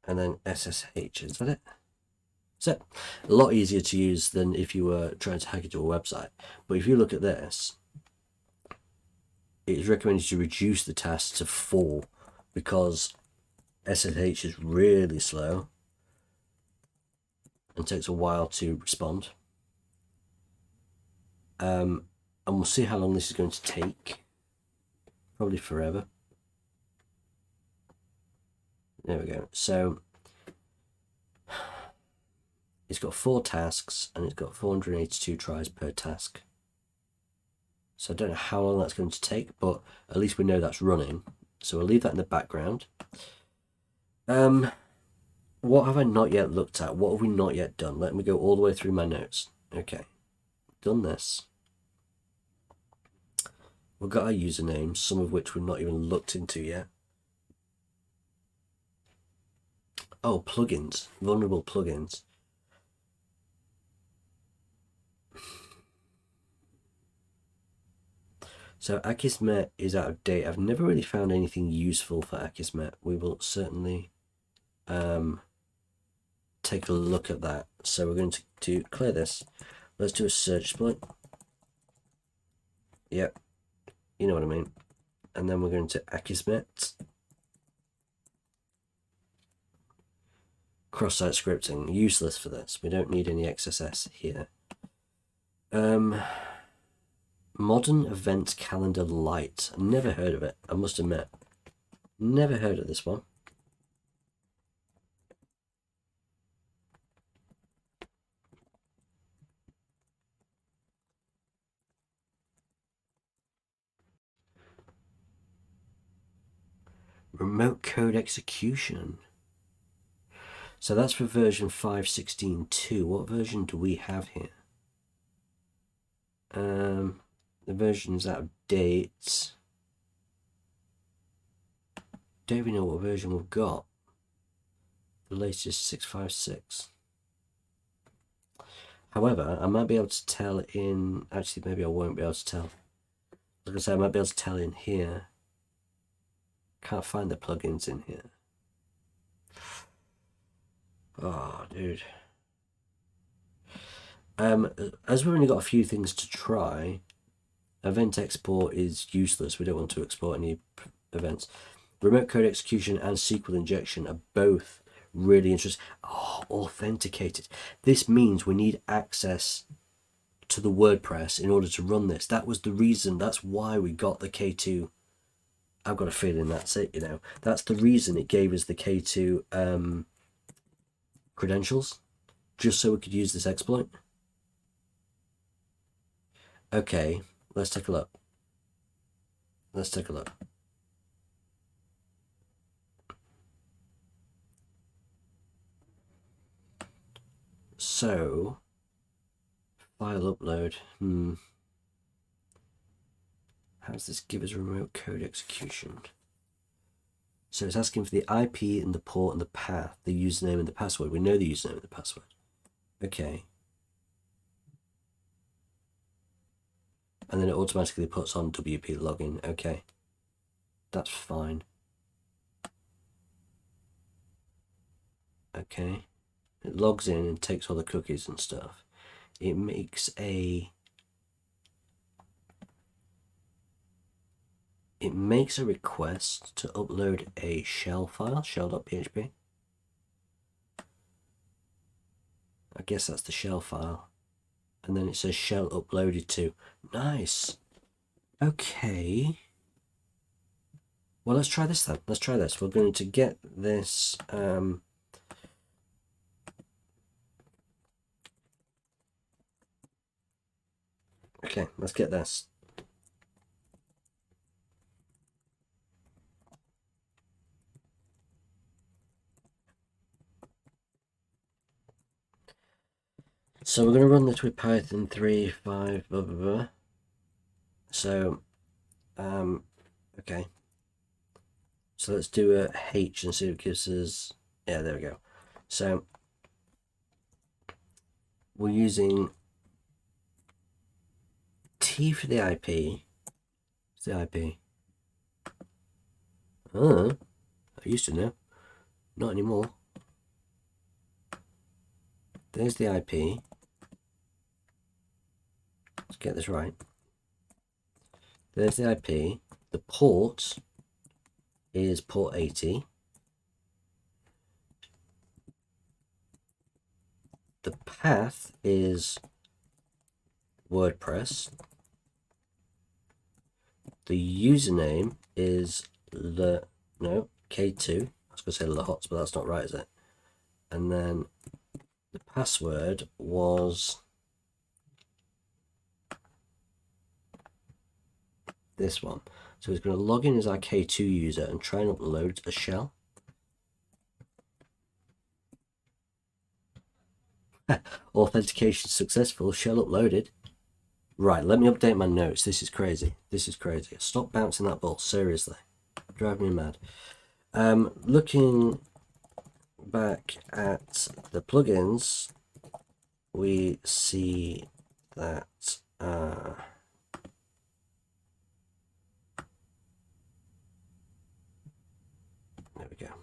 and then SSH. Is that it? So a lot easier to use than if you were trying to hack into a website. But if you look at this, it is recommended to reduce the task to 4 because SSH is really slow and takes a while to respond. And we'll see how long this is going to take. Probably forever. There we go. So it's got 4 tasks and it's got 482 tries per task. So I don't know how long that's going to take, but at least we know that's running. So we'll leave that in the background. What have I not yet looked at? What have we not yet done? Let me go all the way through my notes. Okay, done this. We've got our usernames, some of which we've not even looked into yet. Oh, plugins. Vulnerable plugins. So Akismet is out of date. I've never really found anything useful for Akismet. We will certainly take a look at that. So we're going to clear this. Let's do a search exploit. Yep, you know what I mean. And then we're going to Akismet. Cross-site scripting, useless for this. We don't need any XSS here. Modern Event Calendar Lite. Never heard of it, I must admit. Never heard of this one. Remote code execution. So that's for version 5.16.2. What version do we have here? The version is out of date. Don't even know what version we've got. The latest 6.5.6. However, I might be able to tell in... Actually, maybe I won't be able to tell. Like I said, I might be able to tell in here. Can't find the plugins in here. Oh, dude. As we've only got a few things to try, event export is useless. We don't want to export any events. Remote code execution and SQL injection are both really interesting. Oh, authenticated. This means we need access to the WordPress in order to run this. That was the reason. That's why we got the K2. I've got a feeling that's it, you know. That's the reason it gave us the K2 credentials, just so we could use this exploit. Okay, let's take a look. Let's take a look. So, file upload. How does this give us remote code execution? So it's asking for the IP and the port and the path, the username and the password. We know the username and the password. Okay. And then it automatically puts on WP login. Okay. That's fine. Okay. It logs in and takes all the cookies and stuff. It makes a request to upload a shell file, shell.php. I guess that's the shell file. And then it says shell uploaded to. Nice. Okay. Well, let's try this then. Let's try this. We're going to get this. Okay, let's get this. So we're going to run this with Python 3.5, blah, blah, blah. So, okay. So let's do a H and see what it gives us. Yeah, there we go. So we're using T for the IP. What's the IP? I used to know. Not anymore. There's the IP. Let's get this right. There's the IP. The port is port 80. The path is WordPress. The username is K2. I was going to say Lahots, but that's not right, is it? And then the password was this one. So he's going to log in as our K2 user and try and upload a shell. Authentication successful, shell uploaded. Right, let me update my notes. This is crazy. This is crazy. Stop bouncing that ball, seriously. Drive me mad. Looking back at the plugins, we see that there we go.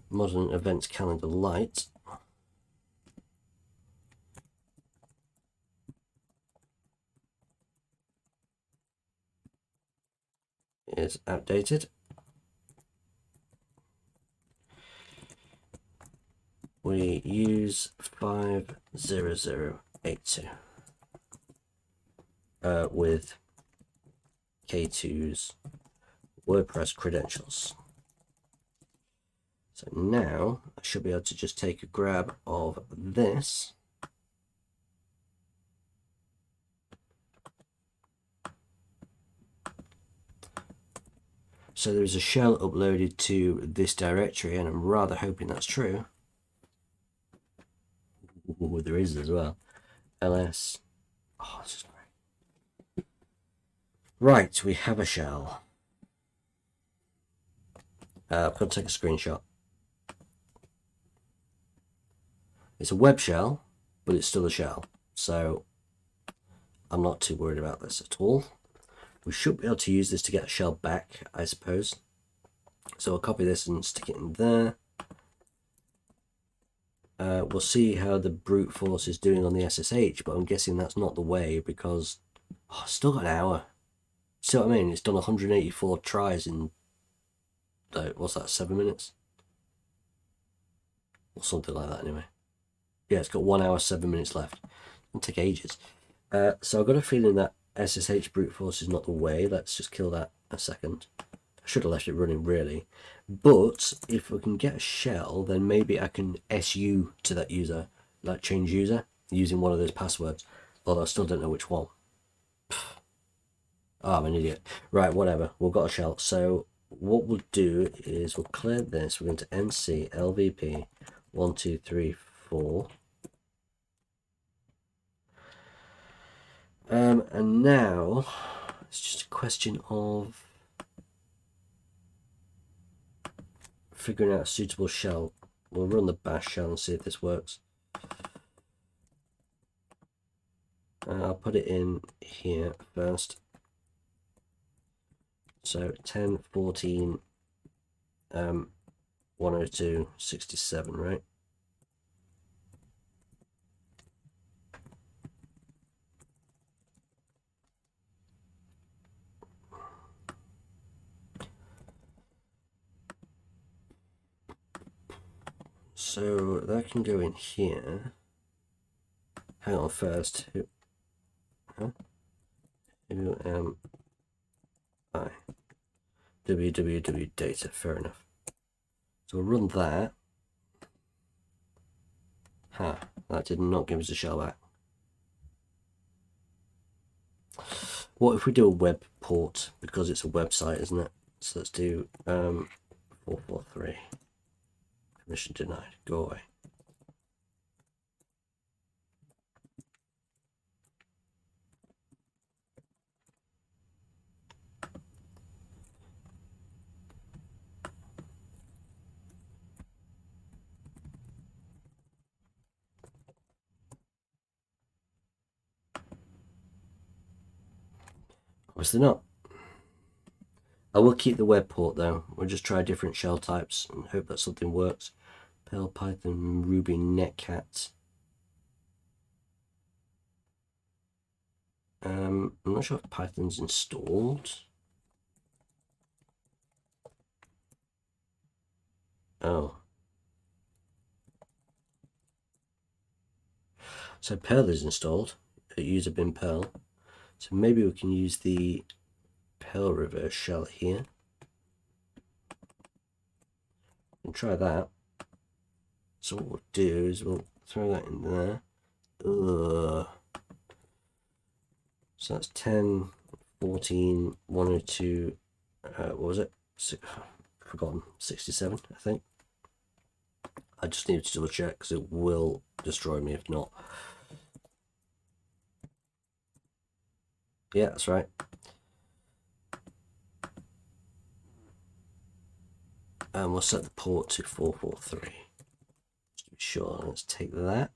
Modern Events Calendar Lite is outdated. We use 50082 with K2's WordPress credentials. So now I should be able to just take a grab of this. So there's a shell uploaded to this directory, and I'm rather hoping that's true. Ooh, there is as well. ls. Oh, this is great. Right, we have a shell. I'm going to take a screenshot. It's a web shell, but it's still a shell. So I'm not too worried about this at all. We should be able to use this to get a shell back, I suppose. So I'll copy this and stick it in there. We'll see how the brute force is doing on the SSH, but I'm guessing that's not the way because it's still got an hour. See what I mean? It's done 184 tries in, what's that, 7 minutes? Or something like that anyway. Yeah, it's got 1 hour, 7 minutes left. It'll take ages. So I've got a feeling that SSH brute force is not the way. Let's just kill that a second. I should have left it running really. But if we can get a shell, then maybe I can SU to that user, like change user, using one of those passwords. Although I still don't know which one. Oh, I'm an idiot. Right, whatever. We've got a shell. So what we'll do is we'll clear this. We're going to nc lvp 1234. And now it's just a question of figuring out a suitable shell. We'll run the bash shell and see if this works. I'll put it in here first. So 10, 14, 102, 67, right? So that can go in here. Hang on first. Who am I? www data, fair enough. So we'll run that. That did not give us a shell back. What if we do a web port, because it's a website, isn't it? So let's do 443. Permission denied. Go away. Obviously not. I will keep the web port though. We'll just try different shell types and hope that something works. Perl, Python, Ruby, Netcat. I'm not sure if Python's installed. Oh. So Perl is installed. User bin Perl. So maybe we can use the Perl reverse shell here. And try that. So what we'll do is we'll throw that in there. So that's 10, 14, 102, what was it? Forgotten, 67, I think. I just need to double check because it will destroy me if not. Yeah, that's right. and we'll set the port to 443. Just to be sure, let's take that.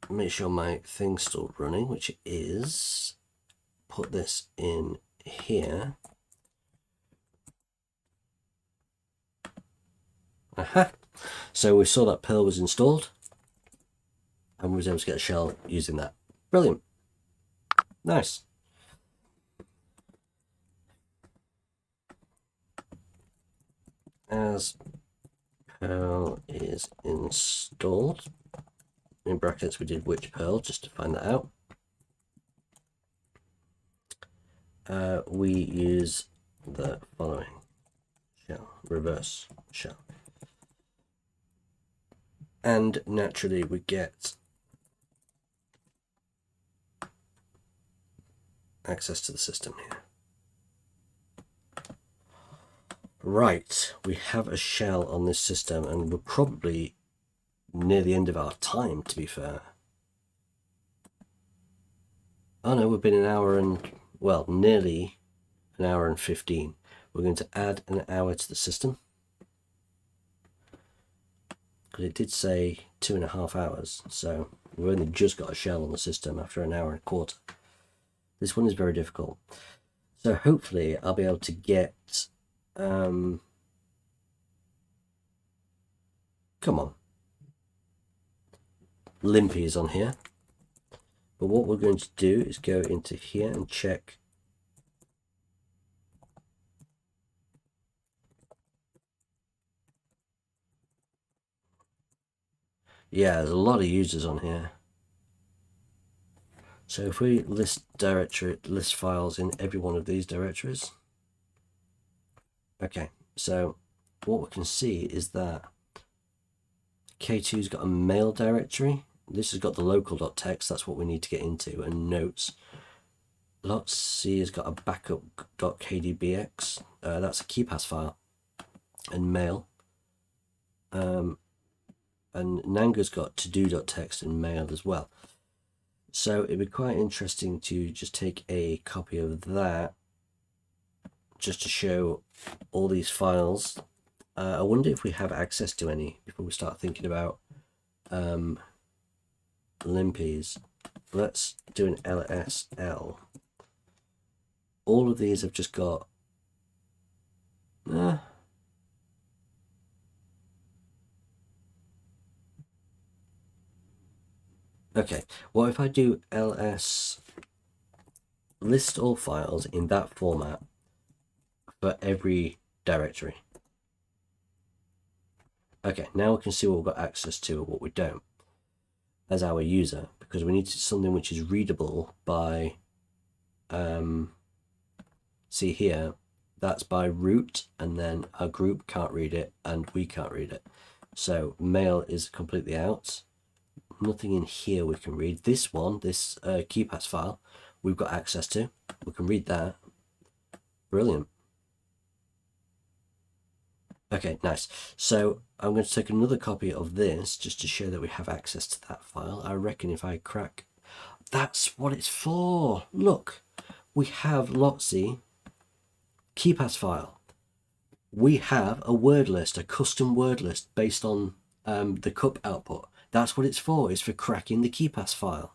Make sure my thing's still running, which it is. Put this in here. Aha! So we saw that Perl was installed, and we was able to get a shell using that. Brilliant. Nice. As Perl is installed, in brackets we did which Perl just to find that out. We use the following shell, reverse shell. And naturally we get access to the system here. Right, we have a shell on this system, and we're probably near the end of our time, to be fair. Oh no, we've been an hour and, well, nearly an hour and 15. We're going to add an hour to the system, because it did say 2.5 hours, so we've only just got a shell on the system after an hour and a quarter. This one is very difficult. So hopefully I'll be able to get come on, Limpy is on here, but what we're going to do is go into here and check yeah, there's a lot of users on here. So if we list files in every one of these directories. Okay, so what we can see is that K2's got a mail directory. This has got the local.txt, that's what we need to get into, and notes. Lot C has got a backup.kdbx, that's a keypass file, and mail. And Nanga's got to-do.txt and mail as well. So it'd be quite interesting to just take a copy of that, just to show all these files. I wonder if we have access to any before we start thinking about limpies. Let's do an LSL. All of these have just got okay, what if I do ls list all files in that format for every directory? Okay, now we can see what we've got access to and what we don't as our user, because we need something which is readable by see here, that's by root, and then our group can't read it and we can't read it. So mail is completely out. Nothing in here we can read. This one, this keypass file, we've got access to. We can read that. Brilliant. Okay, nice. So I'm going to take another copy of this just to show that we have access to that file. I reckon if I crack, that's what it's for. Look, we have Lotzi keypass file. We have a word list, a custom word list based on the cup output. That's what it's for. It's for cracking the keypass file.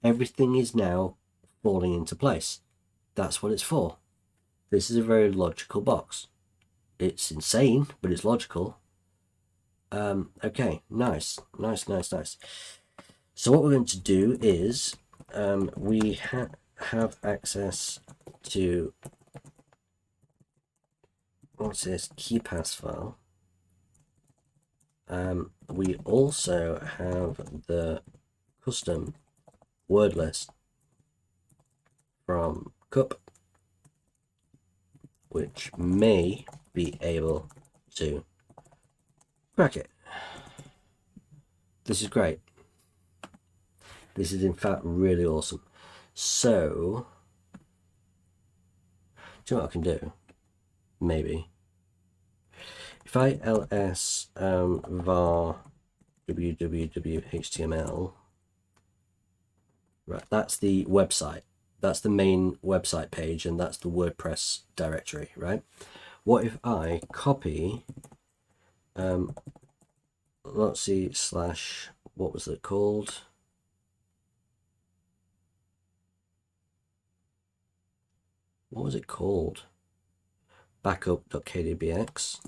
Everything is now falling into place. That's what it's for. This is a very logical box. It's insane, but it's logical. Okay, nice. So what we're going to do is we have access to, what's this, keypass file. We also have the custom word list from cup, which may be able to crack it. This is great. This is in fact really awesome. So, do you know what I can do? Maybe. If I ls var www.html, right, that's the website That's the main website page, and that's the WordPress directory, right? What if I copy, let's see, slash, what was it called? What was it called? Backup.kdbx.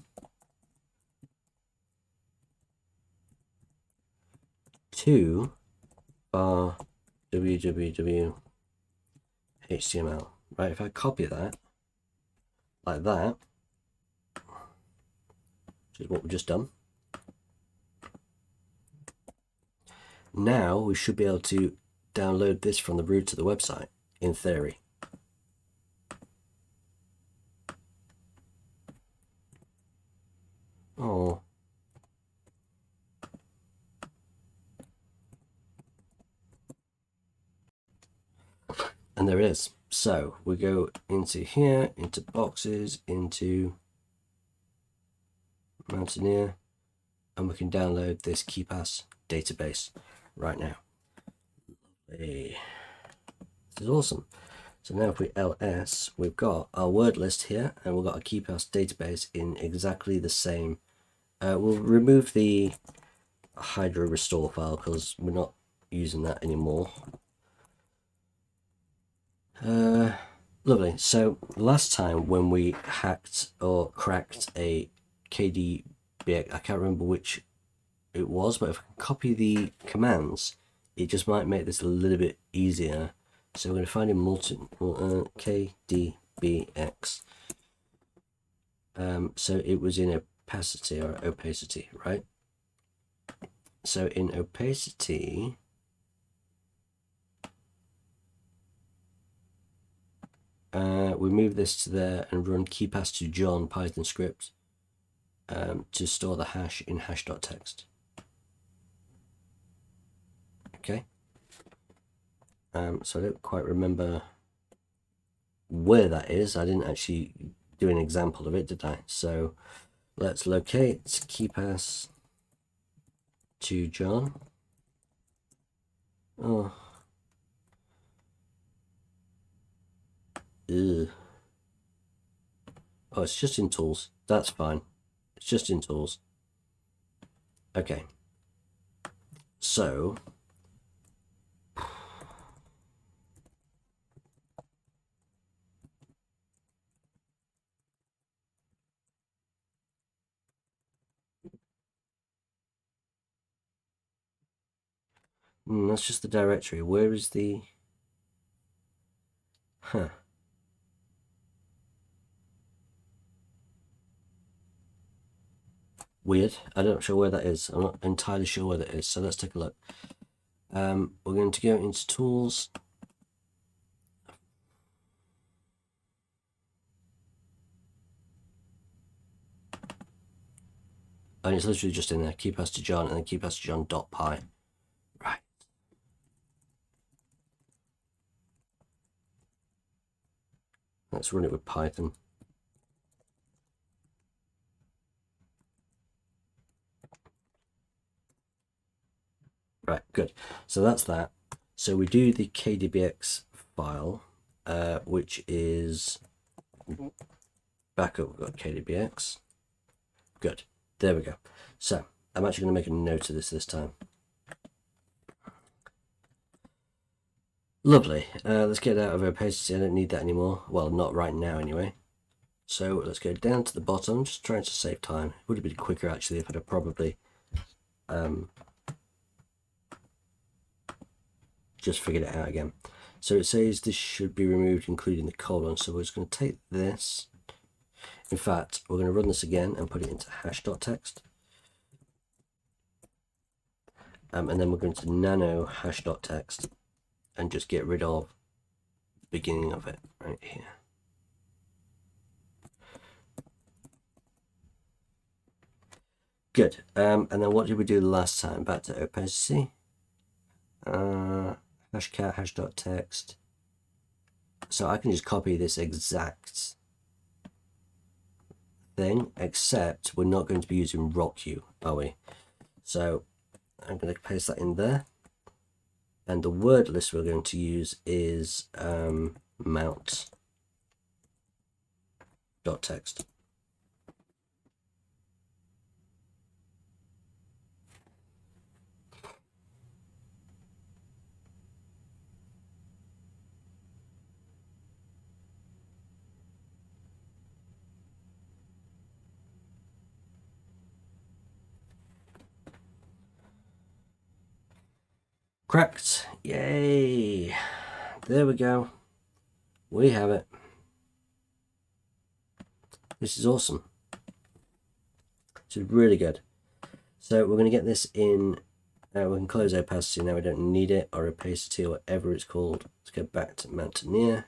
To bar www HTML, right? If I copy that like that, which is what we've just done, now we should be able to download this from the root of the website, in theory. Oh. And there it is. So we go into here, into boxes, into Mountaineer, and we can download this KeePass database right now. Hey. This is awesome. So now if we ls, we've got our word list here, and we've got a KeePass database in exactly the same. We'll remove the Hydra restore file because we're not using that anymore. Lovely. So last time when we hacked or cracked a KDBX, I can't remember which it was, but if I can copy the commands, it just might make this a little bit easier. So we're going to find in KDBX. So it was in opacity or opacity, right? So in opacity, we move this to there and run KeePass to John Python script to store the hash in hash.txt. Okay. So I don't quite remember where that is. I didn't actually do an example of it, did I? So let's locate KeePass to John. Oh. Ugh. Oh, it's just in tools. That's fine. It's just in tools. Okay. So that's just the directory. Where is the... Huh. Weird. I'm not sure where that is. I'm not entirely sure where that is. So let's take a look. We're going to go into tools. And it's literally just in there. KeePass to John and then KeePass to John.py. Right. Let's run it with Python. Right, good. So that's that. So we do the KDBX file, which is backup. We've got KDBX. Good. There we go. So I'm actually going to make a note of this time. Lovely. Let's get out of opacity. I don't need that anymore. Well, not right now anyway. So let's go down to the bottom, just trying to save time. It would have been quicker actually if I'd have probably just figured it out again. So it says this should be removed, including the colon. So we're just going to take this. In fact, we're going to run this again and put it into hash.txt. And then we're going to nano hash.txt and just get rid of the beginning of it right here. Good. And then what did we do last time? Back to opacity. Hashcat hash.txt. So I can just copy this exact thing, except we're not going to be using rockU, are we? So I'm going to paste that in there. And the word list we're going to use is mount.text. Cracked. Yay. There we go. We have it. This is awesome. This is really good. So we're going to get this in. We can close opacity now. We don't need it, or opacity, or whatever it's called. Let's go back to Mountaineer.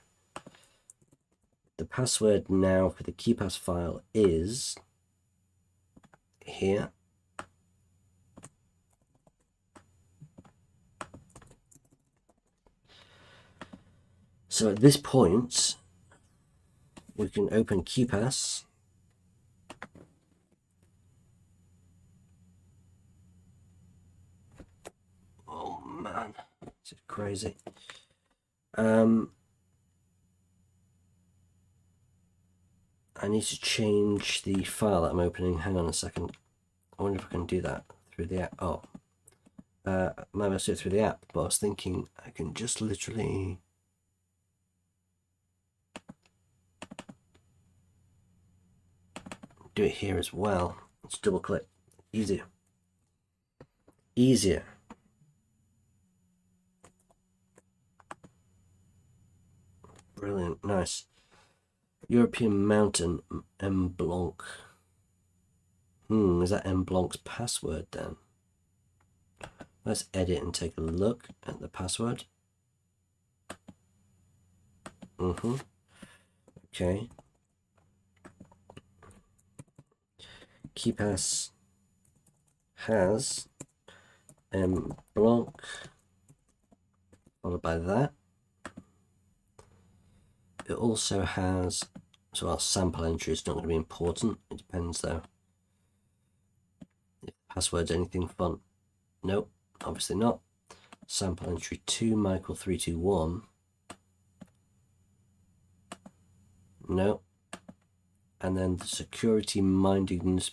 The password now for the KeyPass file is here. So at this point, we can open KeyPass. Oh man, this is crazy. I need to change the file that I'm opening. Hang on a second. I wonder if I can do that through the app. Oh, I might have to do it through the app, but I was thinking I can just literally do it here as well. Let's double click. Easier. Easier. Brilliant. Nice. European Mountain M. Blanc. Is that M. Blanc's password then? Let's edit and take a look at the password. Okay. KeyPass has M. Blanc followed by that. It also has, so our sample entry is not going to be important. It depends though. If the password's anything fun. Nope, obviously not. Sample entry 2 Michael 321. No. And then the security mindedness,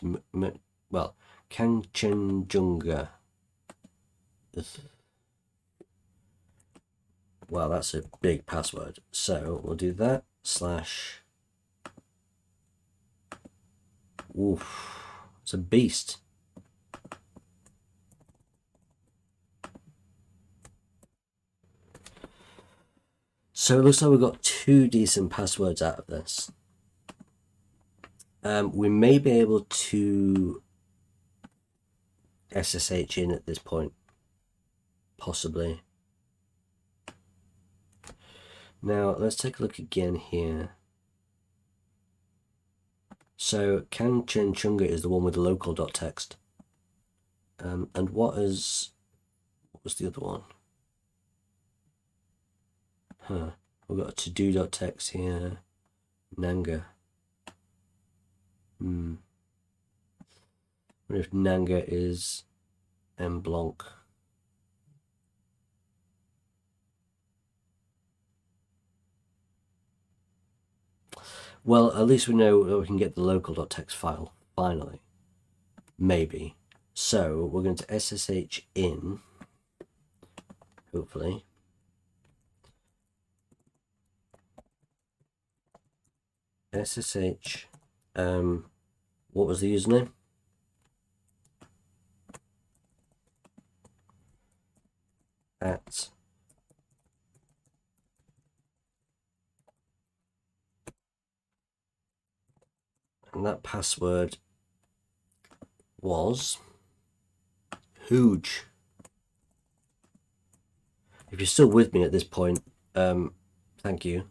well, Kanchenjunga. Well, that's a big password. So we'll do that slash. Oof, it's a beast. So it looks like we've got 2 decent passwords out of this. We may be able to SSH in at this point, possibly. Now let's take a look again here. So Kanchenjunga is the one with the local.txt. And what was the other one? We've got a to-do.txt here. Nanga. I wonder if Nanga is M. Blanc. Well, at least we know that we can get the local.txt file, finally. Maybe. So we're going to SSH in, hopefully. SSH, what was the username? At and that password was huge. If you're still with me at this point, thank you.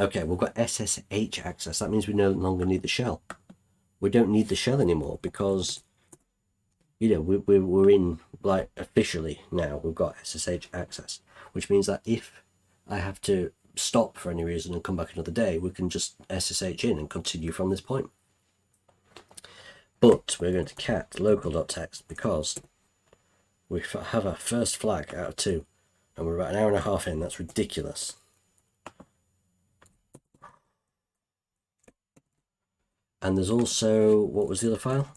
Okay, we've got SSH access. That means we no longer need the shell. We don't need the shell anymore because, you know, we're in, like, officially now. We've got SSH access, which means that if I have to stop for any reason and come back another day, we can just SSH in and continue from this point. But we're going to cat local.txt because We have our first flag out of 2, and we're about an hour and a half in. That's ridiculous. And there's also, what was the other file?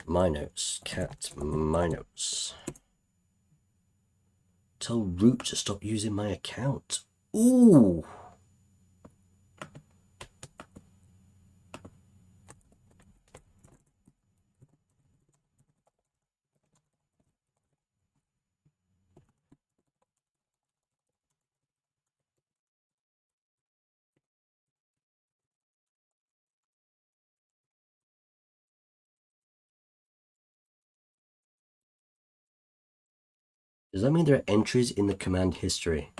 My notes. Cat my notes. Tell Root to stop using my account. Ooh. Does that mean there are entries in the command history?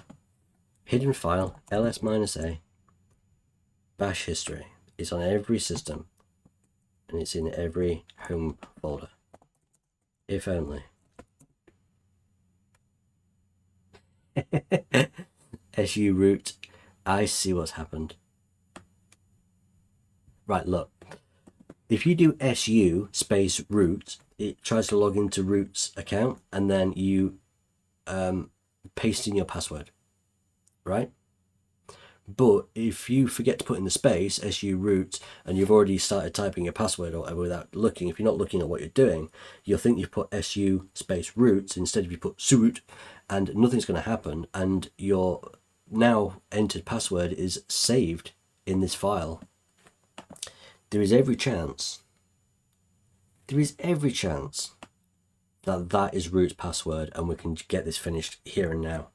Hidden file, ls-a, bash history. It's on every system, and it's in every home folder. If only. SU root. I see what's happened. Right, look. If you do SU space root, it tries to log into root's account, and then you paste in your password, right? But if you forget to put in the space SU root and you've already started typing your password or whatever without looking, if you're not looking at what you're doing, you'll think you've put SU space root instead of you put root, and nothing's going to happen, and your now entered password is saved in this file. There is every chance that that is root's password, and we can get this finished here and now.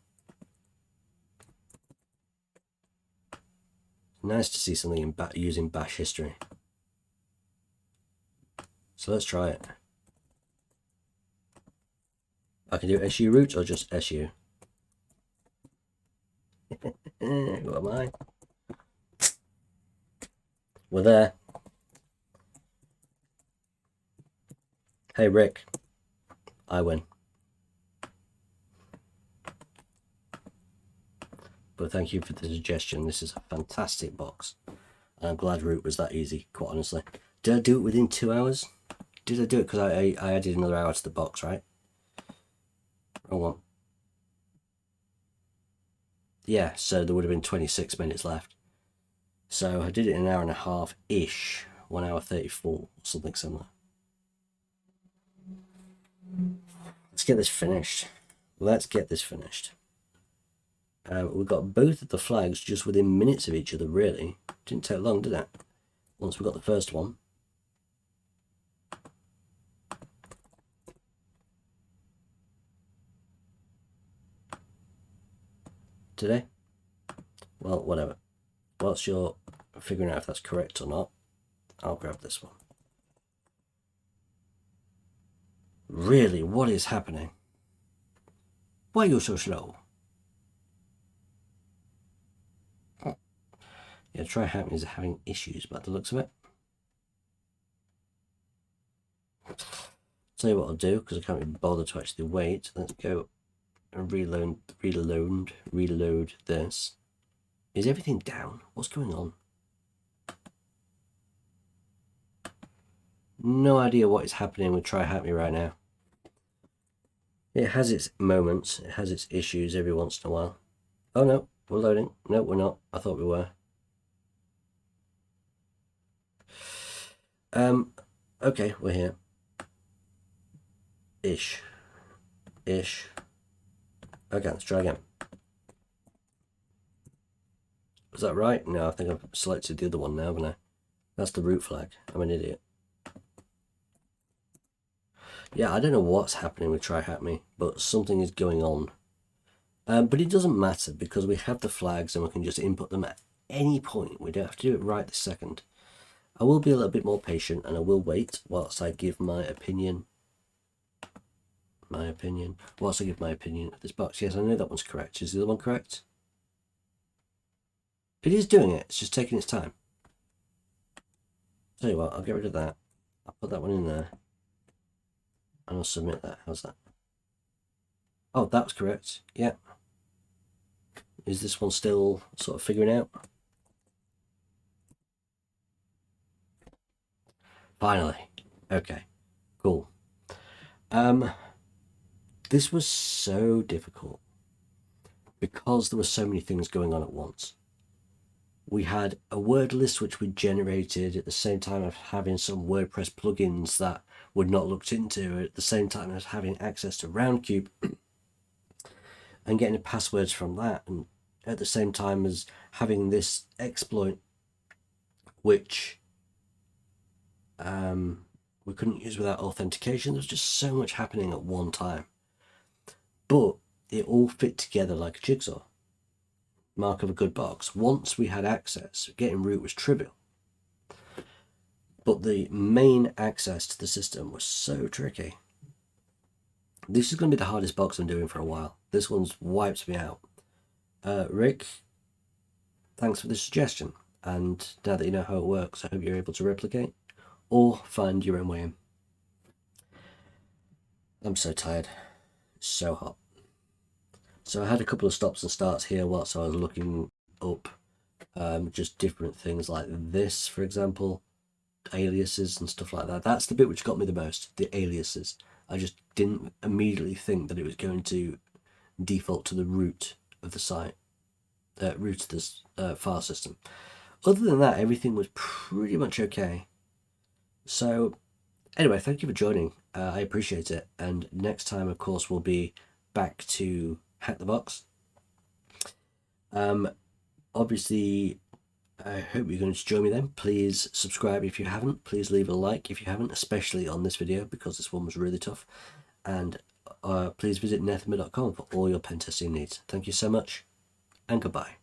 Nice to see something in using bash history. So let's try it. I can do SU root or just SU. What am I? We're there. Hey Rick, I win. But thank you for the suggestion. This is a fantastic box. And I'm glad root was that easy, quite honestly. Did I do it within 2 hours? Did I do it because I added another hour to the box, right? Wrong one. Yeah, so there would have been 26 minutes left. So I did it in an hour and a half-ish. 1 hour 34, something similar. Let's get this finished. Let's get this finished. We've got both of the flags just within minutes of each other, really. Didn't take long, did it? Once we got the first one. Today? Well, whatever. Whilst you're figuring out if that's correct or not, I'll grab this one. Really? What is happening? Why are you so slow? Yeah, try happening is having issues by the looks of it. Tell you what I'll do, because I can't be bothered to actually wait. Let's go and reload this. Is everything down? What's going on? No idea what is happening with Try Hack Me right now. It has its moments, it has its issues every once in a while. Oh no, we're loading. No, we're not. I thought we were. Okay, we're here. Ish. Okay, let's try again. Is that right? No, I think I've selected the other one now, haven't I? That's the root flag. I'm an idiot. Yeah, I don't know what's happening with Try Hack Me, but something is going on. But it doesn't matter because we have the flags and we can just input them at any point. We don't have to do it right this second. I will be a little bit more patient and I will wait whilst I give my opinion. Whilst I give my opinion of this box. Yes, I know that one's correct. Is the other one correct? It is doing it. It's just taking its time. Tell you what, I'll get rid of that. I'll put that one in there. And I'll submit that. How's that? Oh, that was correct. Yeah. Is this one still sort of figuring out? Finally. Okay. Cool. This was so difficult because there were so many things going on at once. We had a word list which we generated at the same time of having some WordPress plugins that were not looked into, at the same time as having access to Roundcube and getting the passwords from that, and at the same time as having this exploit which we couldn't use without authentication. There was just so much happening at one time, but it all fit together like a jigsaw. Mark of a good box. Once we had access, getting root was trivial, but the main access to the system was so tricky. This is going to be the hardest box I'm doing for a while. This one's wiped me out. Rick, thanks for the suggestion, and now that you know how it works, I hope you're able to replicate or find your own way in. I'm so tired. It's so hot. So I had a couple of stops and starts here whilst I was looking up just different things like this, for example, aliases and stuff like that. That's the bit which got me the most, the aliases. I just didn't immediately think that it was going to default to the root of the site, root of this file system. Other than that, everything was pretty much okay. So anyway, thank you for joining. I appreciate it. And next time, of course, we'll be back to Hack the Box. Obviously, I hope you're going to join me then. Please subscribe if you haven't. Please leave a like if you haven't, especially on this video because this one was really tough. And please visit Nethemba.com for all your pen testing needs. Thank you so much, and goodbye.